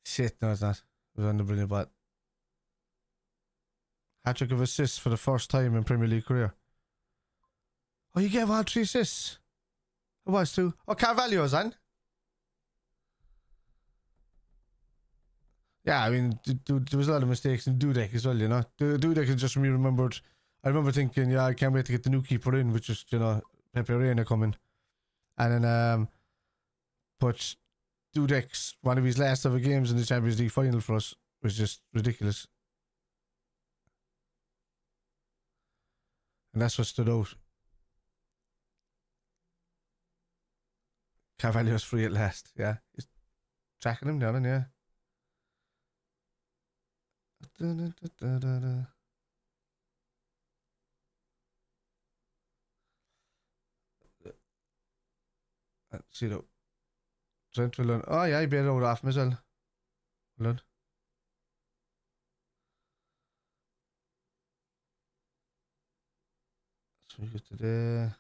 Speaker 1: Shit, no it's not. It was on the brilliant ball. Hat-trick of assists for the first time in Premier League career. Oh, you gave all 3 assists. It was 2. Oh, Carvalho's on. Yeah, I mean, there was a lot of mistakes in Dudek as well, you know. Dudek is just me remembered. I remember thinking, yeah, I can't wait to get the new keeper in, which is, you know, Pepe Reina coming. And then, but Dudek's one of his last ever games in the Champions League final for us was just ridiculous. And that's what stood out. Carvalho's free at last. Yeah. He's tracking him down, and yeah. See though. Trent will learn. Oh yeah, I better out off him as well. Learn. So we get to there.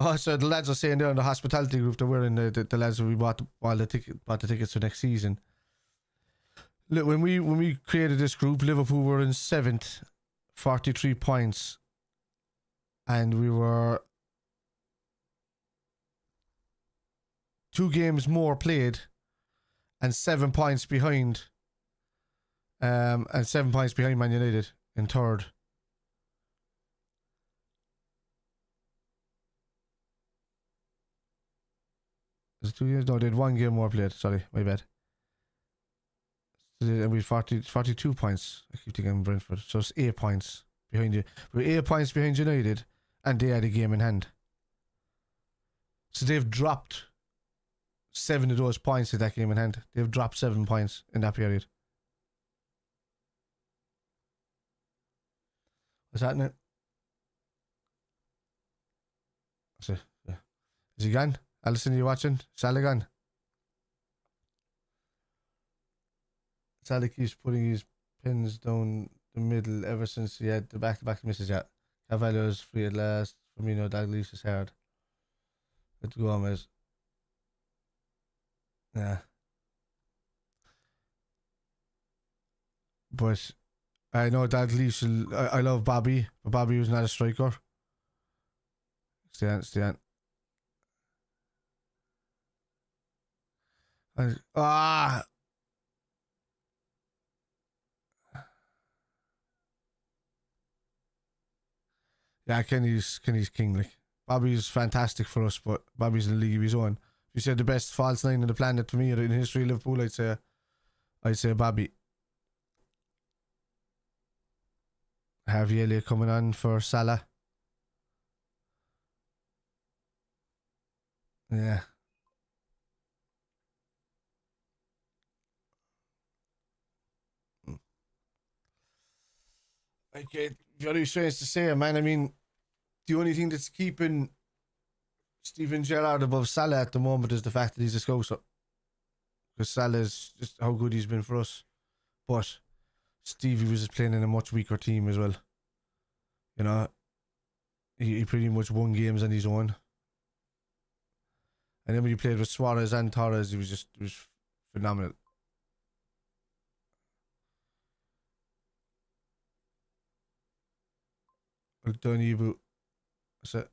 Speaker 1: Oh, so the lads are saying there in the hospitality group that we're in, the lads that we bought the tickets for next season. Look, when we created this group, Liverpool were in 7th, 43 points, and we were 2 games more played, and 7 points behind. And 7 points behind Man United in 3rd. Is it 2 games? No, they had 1 game more played. Sorry, my bad. And we 42 points. I keep thinking Brentford. So it's 8 points behind you. We're 8 points behind United, and they had a game in hand. So they've dropped 7 of those points in that game in hand. They've dropped 7 points in that period. What's happening? Yeah. Is he gone? Alison, are you watching? Salah gone? Salah keeps putting his pins down the middle ever since he had the back-to-back misses. Yeah. Carvalho's free at last. Firmino, Dalglish is hard. Let's go, Gomez. Yeah. But I know Dalglish. I love Bobby, but Bobby was not a striker. Stay on. Ah! Yeah, Kenny's king. Like, Bobby's fantastic for us, but Bobby's in a league of his own. If you said the best false nine on the planet for me in the history of Liverpool, I'd say Bobby. Harvey Elliott coming on for Salah. Yeah. Okay, very strange to say, man. I mean, the only thing that's keeping Steven Gerrard above Salah at the moment is the fact that he's a scouser. Because Salah is just how good he's been for us. But Stevie was just playing in a much weaker team as well. You know, he pretty much won games on his own. And then when he played with Suarez and Torres, it was phenomenal. Well done, Ibu. That's it.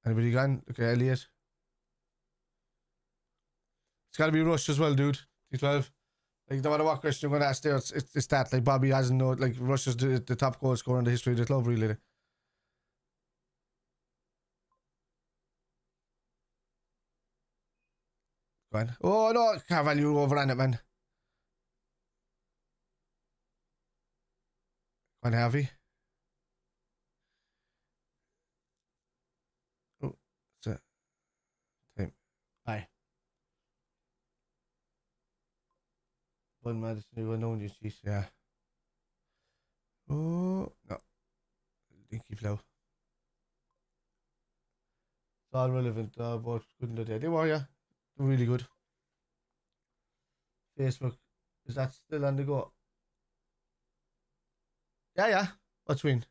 Speaker 1: Anybody gone? Okay, Elliot. It's got to be Rush as well, dude. T12. Like, no matter what question you're going to ask there, it's that. Like, Bobby hasn't no. Like, Rush is the top goal scorer in the history of the club, really. Go on. Oh, no. Carvalho overran it, man. Go on, Harvey. Oh, that's it. Time. Aye. One Madison, you know you see. Yeah. Oh, no. Dinky flow. It's all relevant, but couldn't do that. They were, yeah. Really good. Facebook. Is that still on the go? Yeah. What's win?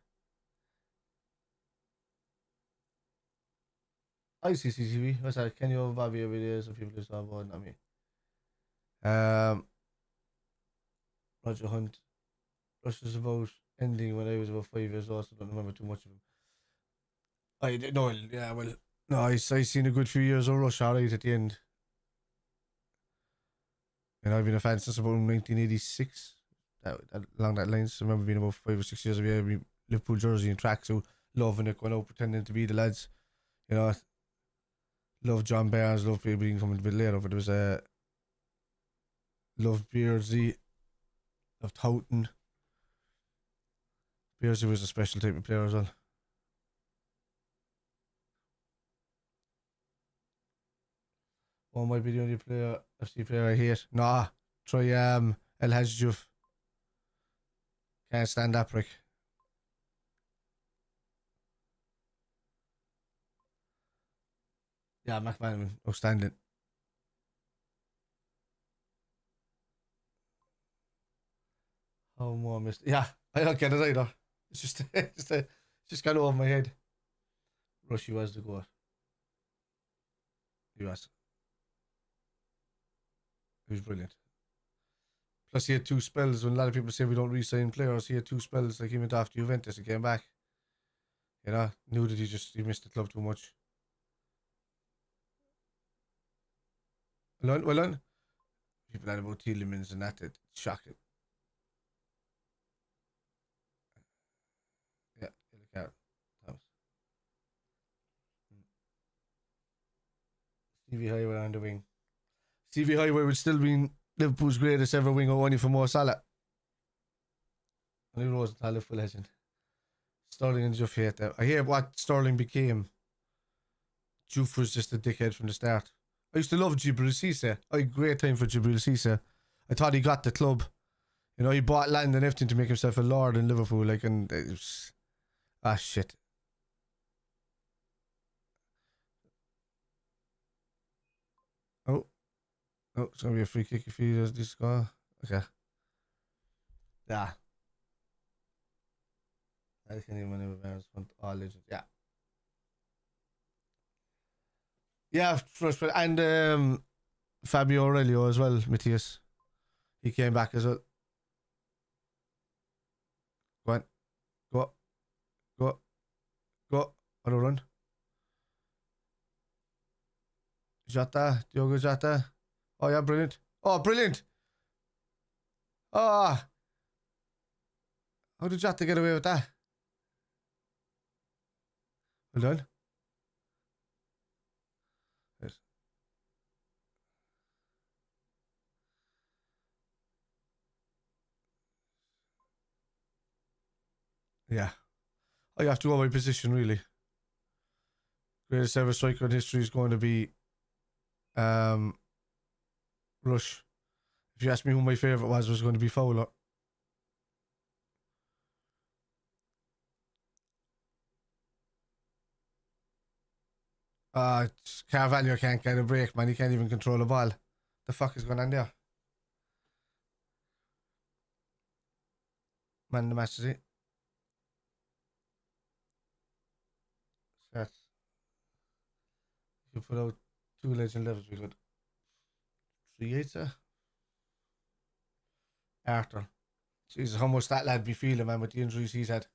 Speaker 1: I see CCTV. What's that? Can you have Bobby every day? So people just have one, not me. Roger Hunt. Rush was about ending when I was about 5 years old, so I don't remember too much of him. I did no, yeah, well, no, I seen a good few years of Rush alright at the end. And I've been a fan since about 1986. Along that line, so I remember being about 5 or 6 years of every Liverpool jersey and tracksuit, loving it, going out pretending to be the lads. You know, Love John Barnes, love people being coming a bit later, but there was a love Beardsley, love Houghton. Beardsley was a special type of player as well. One might be the only player FC player I hate. Nah, try El Hadjuf. Can't stand that prick. Yeah, McManaman, outstanding. Oh, more missed. Yeah, I don't get it either. It's just, it's just kind of over my head. Rushy was the goal. He was. He was brilliant. Plus, he had two spells. When a lot of people say we don't re-sign players, he had two spells. Like he went after Juventus and came back. You know, knew that he missed the club too much. Well done. People had about Tielemans and that. It's shocking. Yeah, look out. Stevie Highway on the wing. Stevie Highway would still be Liverpool's greatest ever winger, only for Mo Salah. And he was a Liverpool legend. Sterling and Juff hate that. I hate what Sterling became. Juff was just a dickhead from the start. I used to love Djibril Cissé. I had a great time for Djibril Cissé. I thought he got the club. You know, he bought land and everything to make himself a lord in Liverpool. Like, and it was, shit. Oh, it's gonna be a free kick if he does this go. Okay. Yeah. I can't even remember. All legends. Yeah. Yeah, first, and Fabio Aurelio as well, Matthias. He came back as well. Go on. Go. Go. Go. On a run. Jota. Diogo Jota. Oh, yeah, brilliant. Oh, brilliant. Oh. How did Jota get away with that? Well done. Yes. Yeah. I have to go by position, really. Greatest ever striker in history is going to be Rush. If you ask me who my favourite was going to be Fowler. Carvalho can't get a break, man. He can't even control a ball. The fuck is going on there? Man, the match is it. That's, you put out 2 legend levels, we could 3-8, Arthur. Jesus, how much that lad be feeling, man, with the injuries he's had.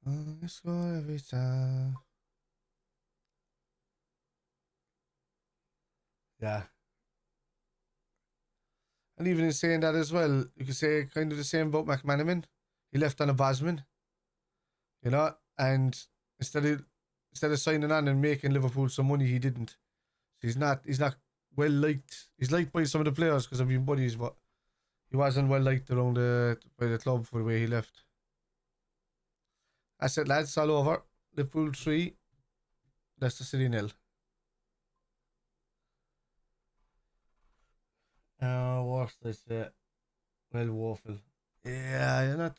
Speaker 1: I score every time. Yeah. And even in saying that as well, you could say kind of the same about McManaman. He left on a Bosman, you know, and instead of signing on and making Liverpool some money, he didn't. So he's not well liked. He's liked by some of the players because of being buddies, but he wasn't well liked around by the club for the way he left. That's it, lads. It's all over. Liverpool 3, Leicester City 0. Worst I say, well, woeful. Yeah, you're not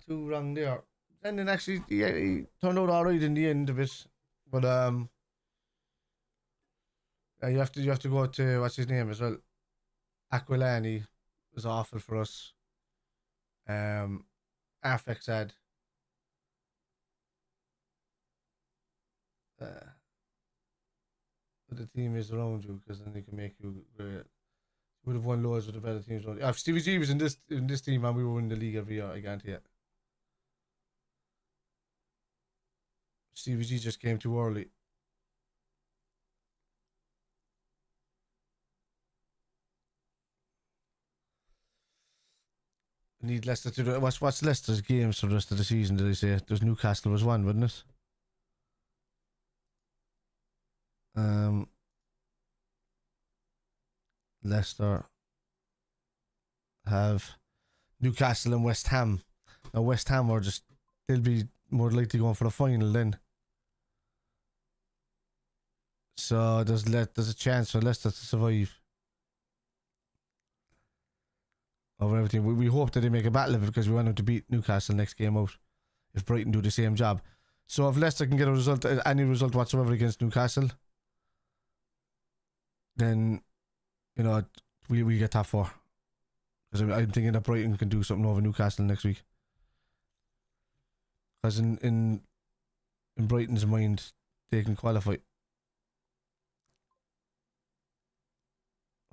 Speaker 1: too wrong there. And then actually, yeah, he turned out alright in the end of it. But you have to go to what's his name as well. Aquilani was awful for us. Affleck had but the team is around you because then they can make you great. Would have won loads with the better teams around you. If Stevie G was in this team, man, we would win the league every year. I guarantee it. Stevie G just came too early. Need Leicester to do it. What's Leicester's games for the rest of the season, did I say? There's Newcastle was one, wouldn't it? Leicester have Newcastle and West Ham. Now West Ham are just, they'll be more likely going for the final then. So there's a chance for Leicester to survive over everything. We hope that they make a battle of it because we want them to beat Newcastle next game out if Brighton do the same job. So if Leicester can get a result, any result whatsoever against Newcastle, then, you know, we get top four. Because I'm thinking that Brighton can do something over Newcastle next week. Because in Brighton's mind, they can qualify.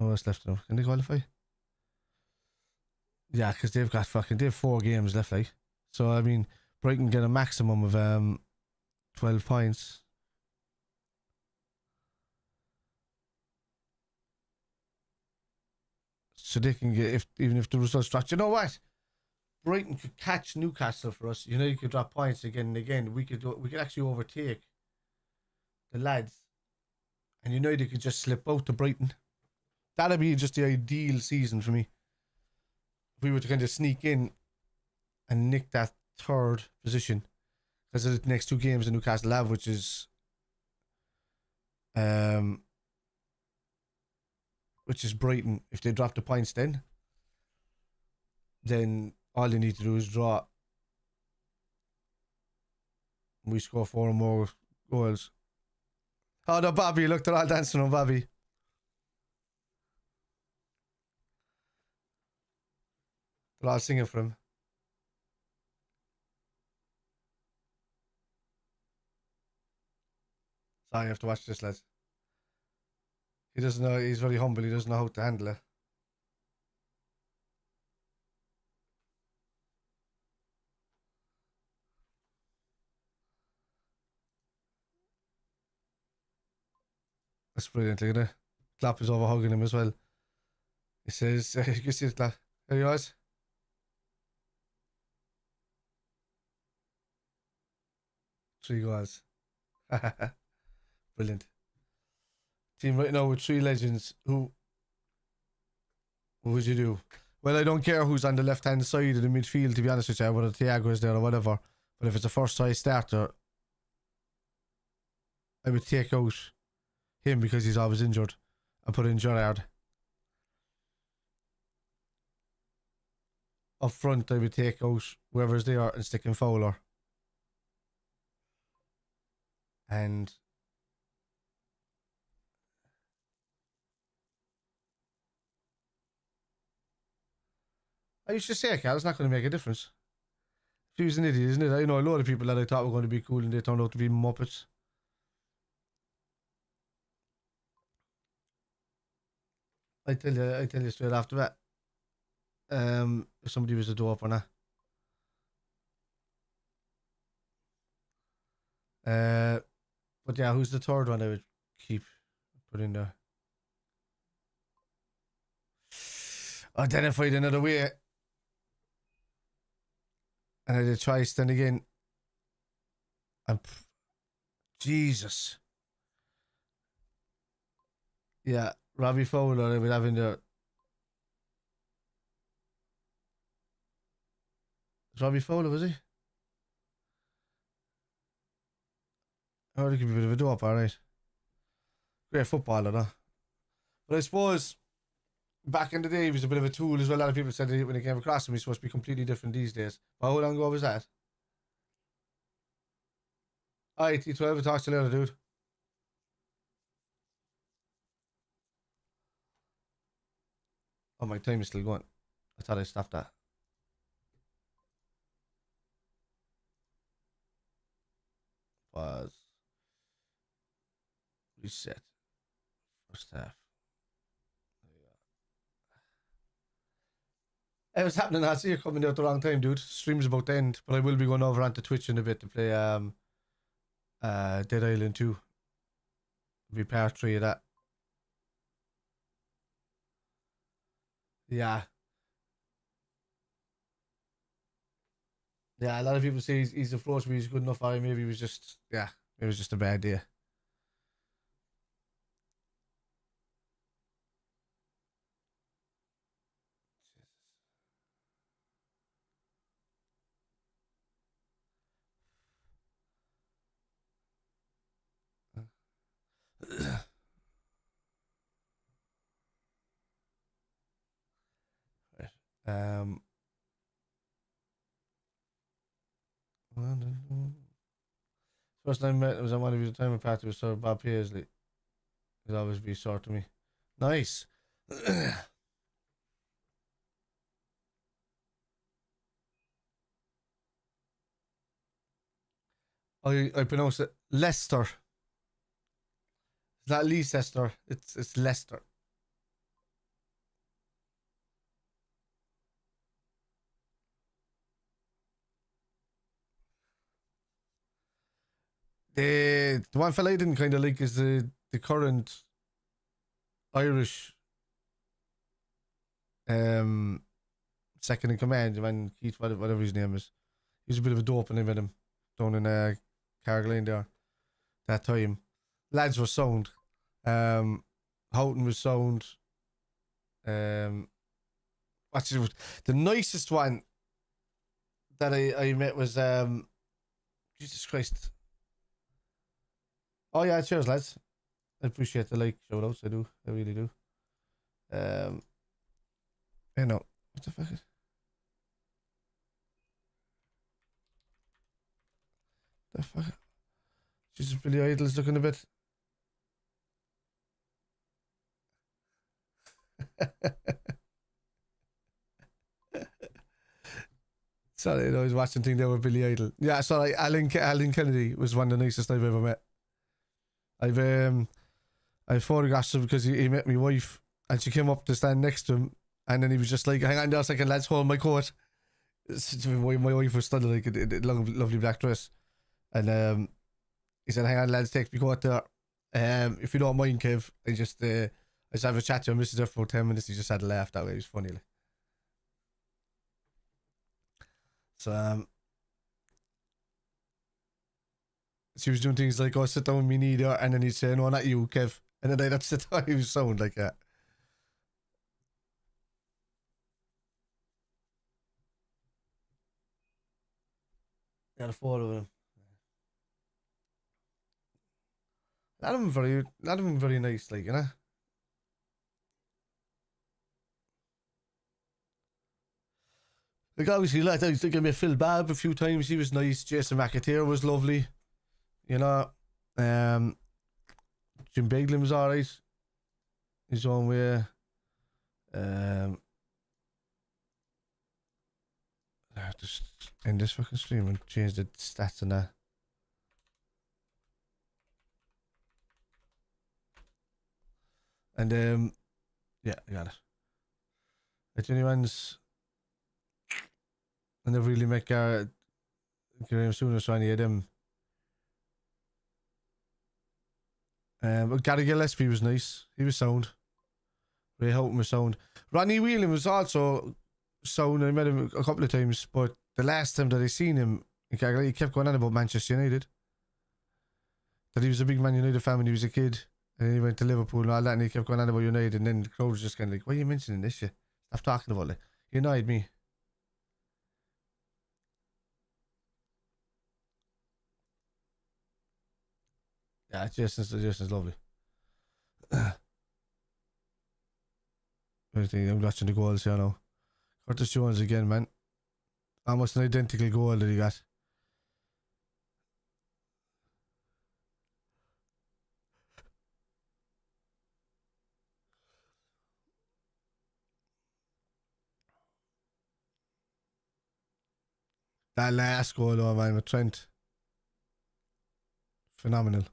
Speaker 1: Oh, what's left now? Can they qualify? Yeah, because they have 4 games left, like. So I mean, Brighton get a maximum of 12 points. So they can get, even if the results drop. You know what? Brighton could catch Newcastle for us. You know, you could drop points again and again. We could actually overtake the lads, and United could just slip out to Brighton. That'd be just the ideal season for me. If we were to kind of sneak in and nick that 3rd position, because of the next 2 games in Newcastle have, which is Brighton. If they drop the points, then all they need to do is draw. We score 4 more goals. Oh no, Bobby! Look, they're all dancing on Bobby. They're all singing for him. Sorry, I have to watch this, lads. He doesn't know. He's very humble. He doesn't know how to handle it. That's brilliant. Look at it. Klopp is over hugging him as well. He says, you can see it, Klopp. There he was. Three goals. Brilliant. Team right now with 3 legends. What would you do? Well, I don't care who's on the left-hand side of the midfield, to be honest with you, whether Thiago is there or whatever. But if it's a first-side starter, I would take out him because he's always injured and put in Gerrard. Up front, I would take out whoever's there and stick in Fowler. And I used to say, Cal, it's not going to make a difference. He was an idiot, isn't it? I know a lot of people that I thought were going to be cool and they turned out to be muppets. I tell you straight after that. If somebody was a dope or not. But yeah, who's the 3rd one I would put in there? Identified another way. And I did choice then again. Jesus. Yeah, Robbie Fowler I would have in there. Was Robbie Fowler, was he? Oh, he could be a bit of a dope, alright. Great footballer, though. But I suppose back in the day, he was a bit of a tool as well. A lot of people said that when he came across him, he's supposed to be completely different these days. But how long ago was that? Alright, T12, I'll talk to you later, dude. Oh, my time is still going. I thought I stopped that. Pause. Reset. First half. Hey, what's happening? I see you coming out at the wrong time, dude. Stream's about to end, but I will be going over onto Twitch in a bit to play Dead Island 2. It'll be part 3 of that. Yeah. Yeah, a lot of people say he's approached me. He's good enough. Maybe it was just it was just a bad day. um. First time I met was at one of your retirement party with Sir Bob Paisley. He'll always be sore to me. Nice. I pronounce it Leicester. It's not Leicester. It's Leicester. The one fella I didn't kind of like is the current Irish second in command, man, Keith, whatever his name is. He's a bit of a dope when I met him down in Carrigaline there that time. Lads were sound. Houghton was sound. What's it, the nicest one that I met was Jesus Christ. Oh yeah, cheers lads. I appreciate the shout outs, I do. I really do. You know, what the fuck is the fuck? Jesus, Billy Idol's looking a bit. Sorry, I was watching thing there with Billy Idol. Yeah, sorry, Alan Kennedy was one of the nicest I've ever met. I photographed him because he met my wife and she came up to stand next to him and then he was just like, hang on there a second, lads, hold my coat. My wife was still like a lovely black dress. And he said, hang on lads, take me coat there. If you don't mind, Kev, I just have a chat to him. This is there for 10 minutes. He just had a laugh that way. It was funny. Like. So she was doing things like, oh, sit down with me knee there, and then he'd say, no, not you, Kev. And then I'd have to sit down. He would sound like that. Got a photo of him. A lot of them very nice, like, you know. Like obviously, like I was thinking of Phil Babb a few times. He was nice. Jason McAteer was lovely. You know, Jim Beglin was alright. His own way. Just end this fucking stream and change the stats and that. And yeah, I got it. If anyone's, I never really met Gareth Soon as any of them. But Gary Gillespie was nice. He was sound. Ray Houghton was sound. Ronnie Whelan was also sound. I met him a couple of times, but the last time that I seen him in Calgary, he kept going on about Manchester United. That he was a big Man United fan when he was a kid, and then he went to Liverpool and all that, and he kept going on about United, and then the crowd was just kind of like, why are you mentioning this shit? Stop talking about it. You annoyed me. Yeah, Jason's lovely. I'm watching the goals here now. Curtis Jones again, man. Almost an identical goal that he got. That last goal, though, man, with Trent. Phenomenal.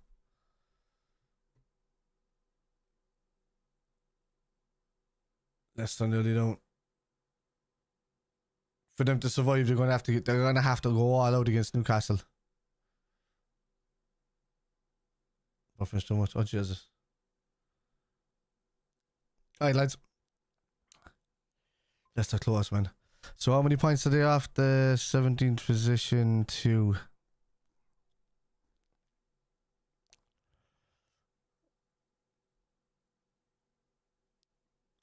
Speaker 1: Leicester nearly down. For them to survive, they're gonna have to go all out against Newcastle. Buffers too much. Oh Jesus. Alright, lads. Leicester close, man. So how many points are they off the 17th position to?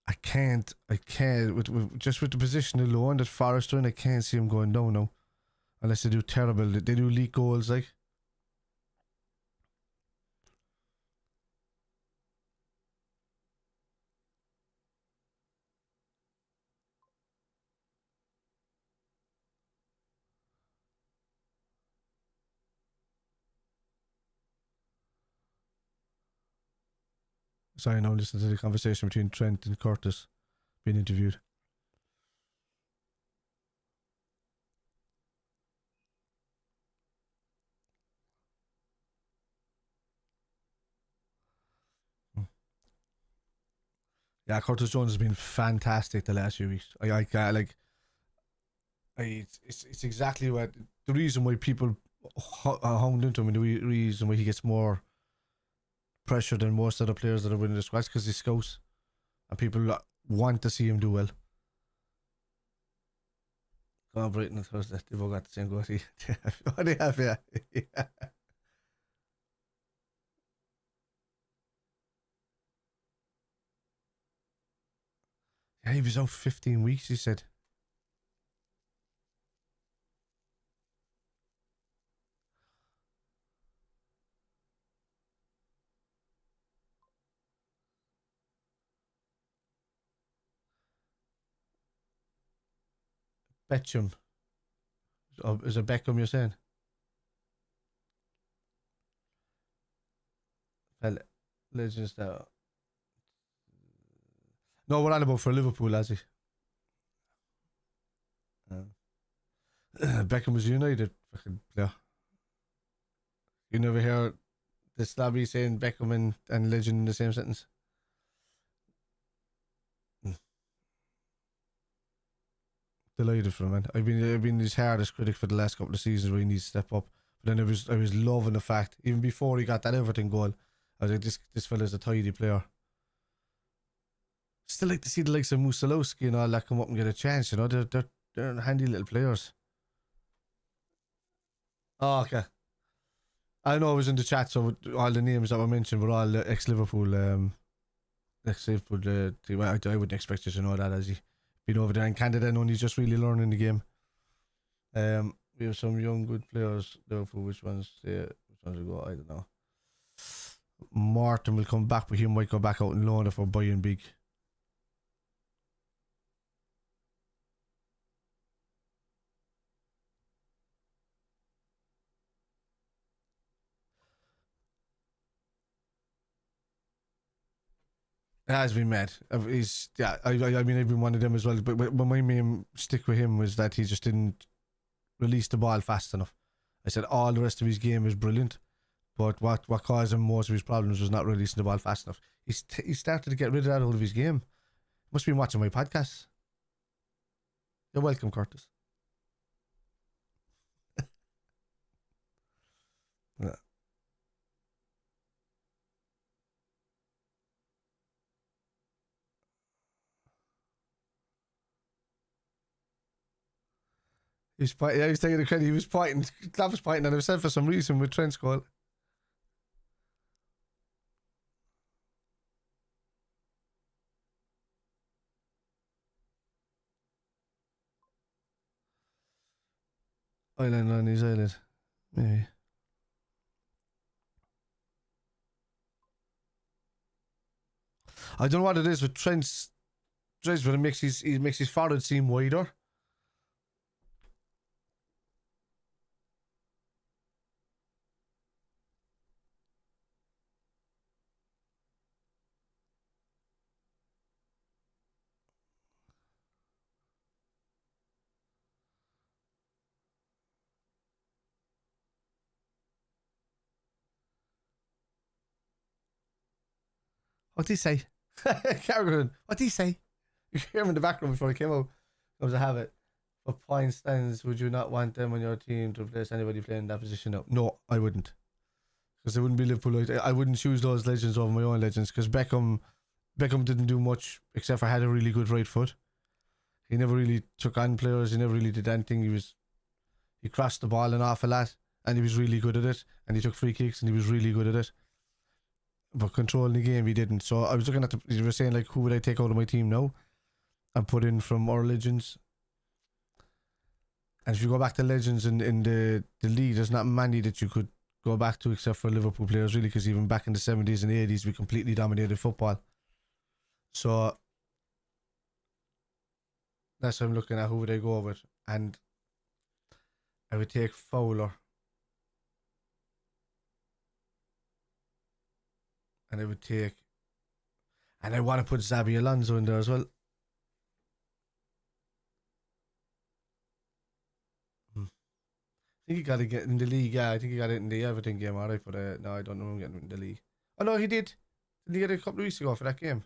Speaker 1: I can't, just with the position alone that Forest are in, I can't see them going down now. Unless they do terrible. They do leak goals, like. Sorry, now listen to the conversation between Trent and Curtis being interviewed. Yeah, Curtis Jones has been fantastic the last few weeks. It's exactly what the reason why people hound into him, and the reason why he gets more pressure than most other players that are winning the squads, because he's scouts and people want to see him do well. Go on, Brighton and Thursday. They've all got the same goal. Oh, they have, yeah. Yeah. Yeah, he was out 15 weeks, he said. Betcham. Is it Beckham you're saying? Well, Legends now. No, we're on about for Liverpool, has he? Beckham was United. Fucking player. You never hear the slabby saying Beckham and Legend in the same sentence? Delighted for him, man. I've been his hardest critic for the last couple of seasons where he needs to step up. But then I was loving the fact, even before he got that Everton goal, I was like, this fella's a tidy player. Still like to see the likes of Musalowski and all that come up and get a chance, you know. They're handy little players. Oh, okay. I know I was in the chat, so all the names that were mentioned were all ex-Liverpool, ex-Liverpool team. I wouldn't expect you to know that, as he been over there in Canada and only just really learning the game. We have some young good players. Liverpool, which ones will go? I don't know. Martin will come back, but he might go back out and loan if we're buying big. It has been mad. I mean, I've been one of them as well. But my main stick with him was that he just didn't release the ball fast enough. I said all the rest of his game is brilliant, but what caused him most of his problems was not releasing the ball fast enough. He started to get rid of that out of his game. Must have been watching my podcast. You're welcome, Curtis. Yeah. He's taking the credit. He was pointing. That was pointing at himself for some reason with Trent's goal. Island on his island. Maybe. I don't know what it is with Trent's dress, but it makes his forehead seem wider. What did he say? Carrigan, what did he say? You hear him in the background before he came out. Comes to have it. For point stands, would you not want them on your team to replace anybody playing that position now? No, I wouldn't. Because they wouldn't be Liverpool. I wouldn't choose those legends over my own legends. Because Beckham didn't do much except for had a really good right foot. He never really took on players. He never really did anything. He crossed the ball an awful lot, and he was really good at it. And he took free kicks, and he was really good at it. But controlling the game, he didn't. So I was looking at you were saying like, who would I take out of my team now and put in from our legends? And if you go back to legends in the league, there's not many that you could go back to except for Liverpool players, really, because even back in the 70s and 80s, we completely dominated football. So that's what I'm looking at. Who would I go with? And I would take Fowler. And I would take... And I want to put Xabi Alonso in there as well. I think he got to get in the league. Yeah, I think he got it in the Everton game, alright. But no, I don't know him getting in the league. Oh no, he did. Did he get it a couple of weeks ago for that game?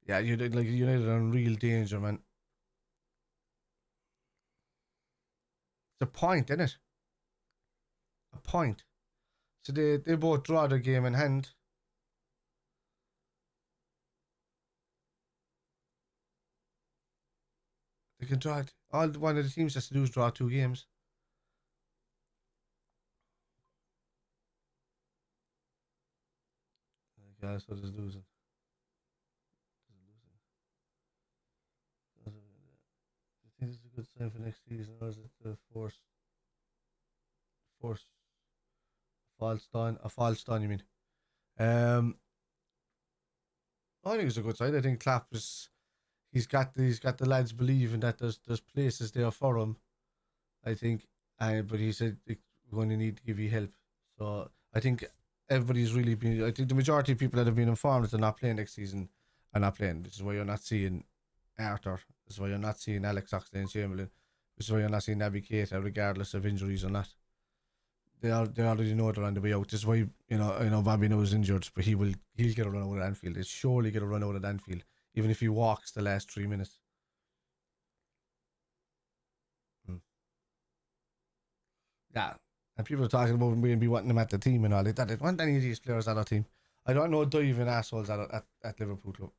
Speaker 1: Yeah, United are in real danger, man. It's a point, isn't it? A point. So they both draw the game in hand. They can draw it. All one of the teams has to do is draw 2 games. Yeah, so there's losing. Do you think this is a good sign for next season, or is it to force a false dawn, you mean? I think it's a good sign. I think Klopp is he's got the lads believing that there's places there for him. I think, but he said we're going to need to give you help. So I think everybody's really been. I think the majority of people that have been informed that they're not playing next season are not playing. This is why you're not seeing Arthur. This is why you're not seeing Alex Oxlade-Chamberlain. This is why you're not seeing Naby Keita, regardless of injuries or not. They already know they're on the way out. This is why I know Bobby knows injured, but he'll get a run out at Anfield. He'll surely get a run out at Anfield, even if he walks the last 3 minutes. Yeah, and people are talking about maybe wanting him at the team and all. They don't want any of these players at our team. I don't know diving assholes at Liverpool club.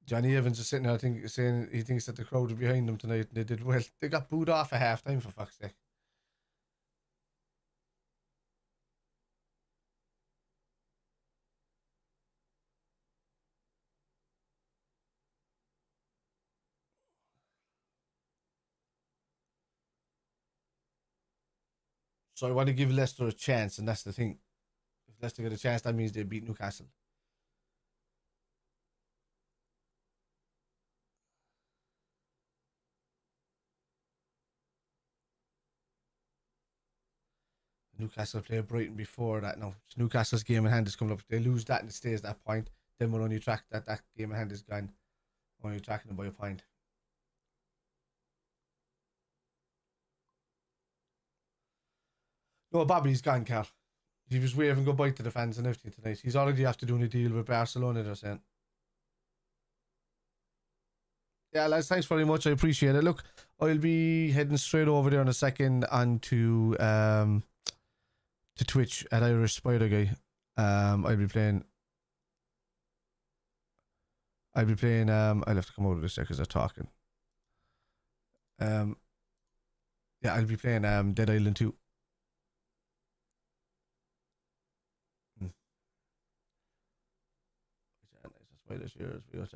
Speaker 1: Johnny Evans is sitting there, I think, saying he thinks that the crowd are behind them tonight. And they did well. They got booed off at half time, for fuck's sake. So I want to give Leicester a chance, and that's the thing. If Leicester get a chance, that means they beat Newcastle. Newcastle play Brighton before that. No, it's Newcastle's game in hand is coming up. If they lose that and it stays that point, then we're only tracked that game in hand is gone. We're only tracking them by a point. No, Bobby's gone, Carl. He was waving goodbye to the fans and everything tonight. He's already after doing a deal with Barcelona, they're saying. Yeah, lads, thanks very much. I appreciate it. Look, I'll be heading straight over there in a second onto to Twitch at Irish Spider Guy. I'll be playing. I'll have to come over this because they're talking. Yeah, I'll be playing Dead Island 2.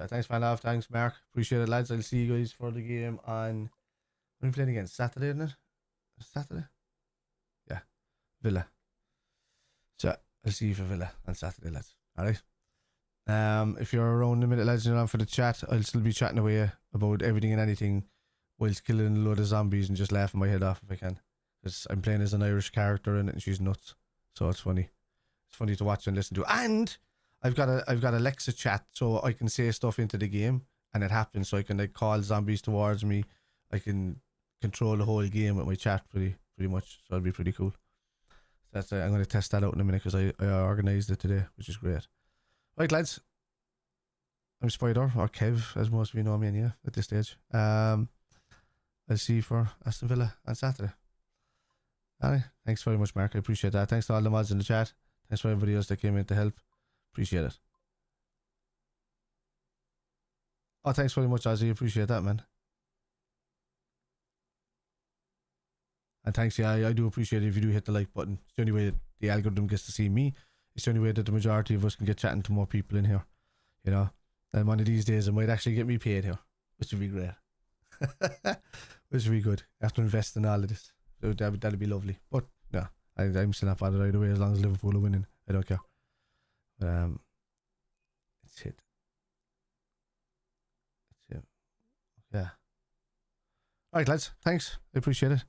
Speaker 1: Thanks, man. Love. Thanks, Mark. Appreciate it, lads. I'll see you guys for the game on. When are we playing again? Saturday, isn't it? Saturday? Yeah. Villa. So I'll see you for Villa on Saturday, lads. Alright. If you're around in a minute, lads, and you're on for the chat, I'll still be chatting away about everything and anything whilst killing a load of zombies and just laughing my head off if I can. Because I'm playing as an Irish character in it and she's nuts. So it's funny. It's funny to watch and listen to. And I've got Alexa chat so I can say stuff into the game and it happens. So I can like call zombies towards me. I can control the whole game with my chat pretty pretty much. So it'll be pretty cool. That's I'm going to test that out in a minute because I organised it today, which is great. Right, lads. I'm Spider, or Kev, as most of you know me, and yeah, at this stage. I'll see you for Aston Villa on Saturday. Alright, thanks very much, Mark. I appreciate that. Thanks to all the mods in the chat. Thanks for everybody else that came in to help. Appreciate it. Oh, thanks very much, Ozzy. Appreciate that, man. And thanks, yeah, I do appreciate it if you do hit the like button. It's the only way that the algorithm gets to see me. It's the only way that the majority of us can get chatting to more people in here. You know? And one of these days, it might actually get me paid here, which would be great. Which would be good after investing all of this. So that'd be lovely. But no, I'm still not bothered either way as long as Liverpool are winning. I don't care. It's it. It's it. Yeah. Alright, lads. Thanks. I appreciate it.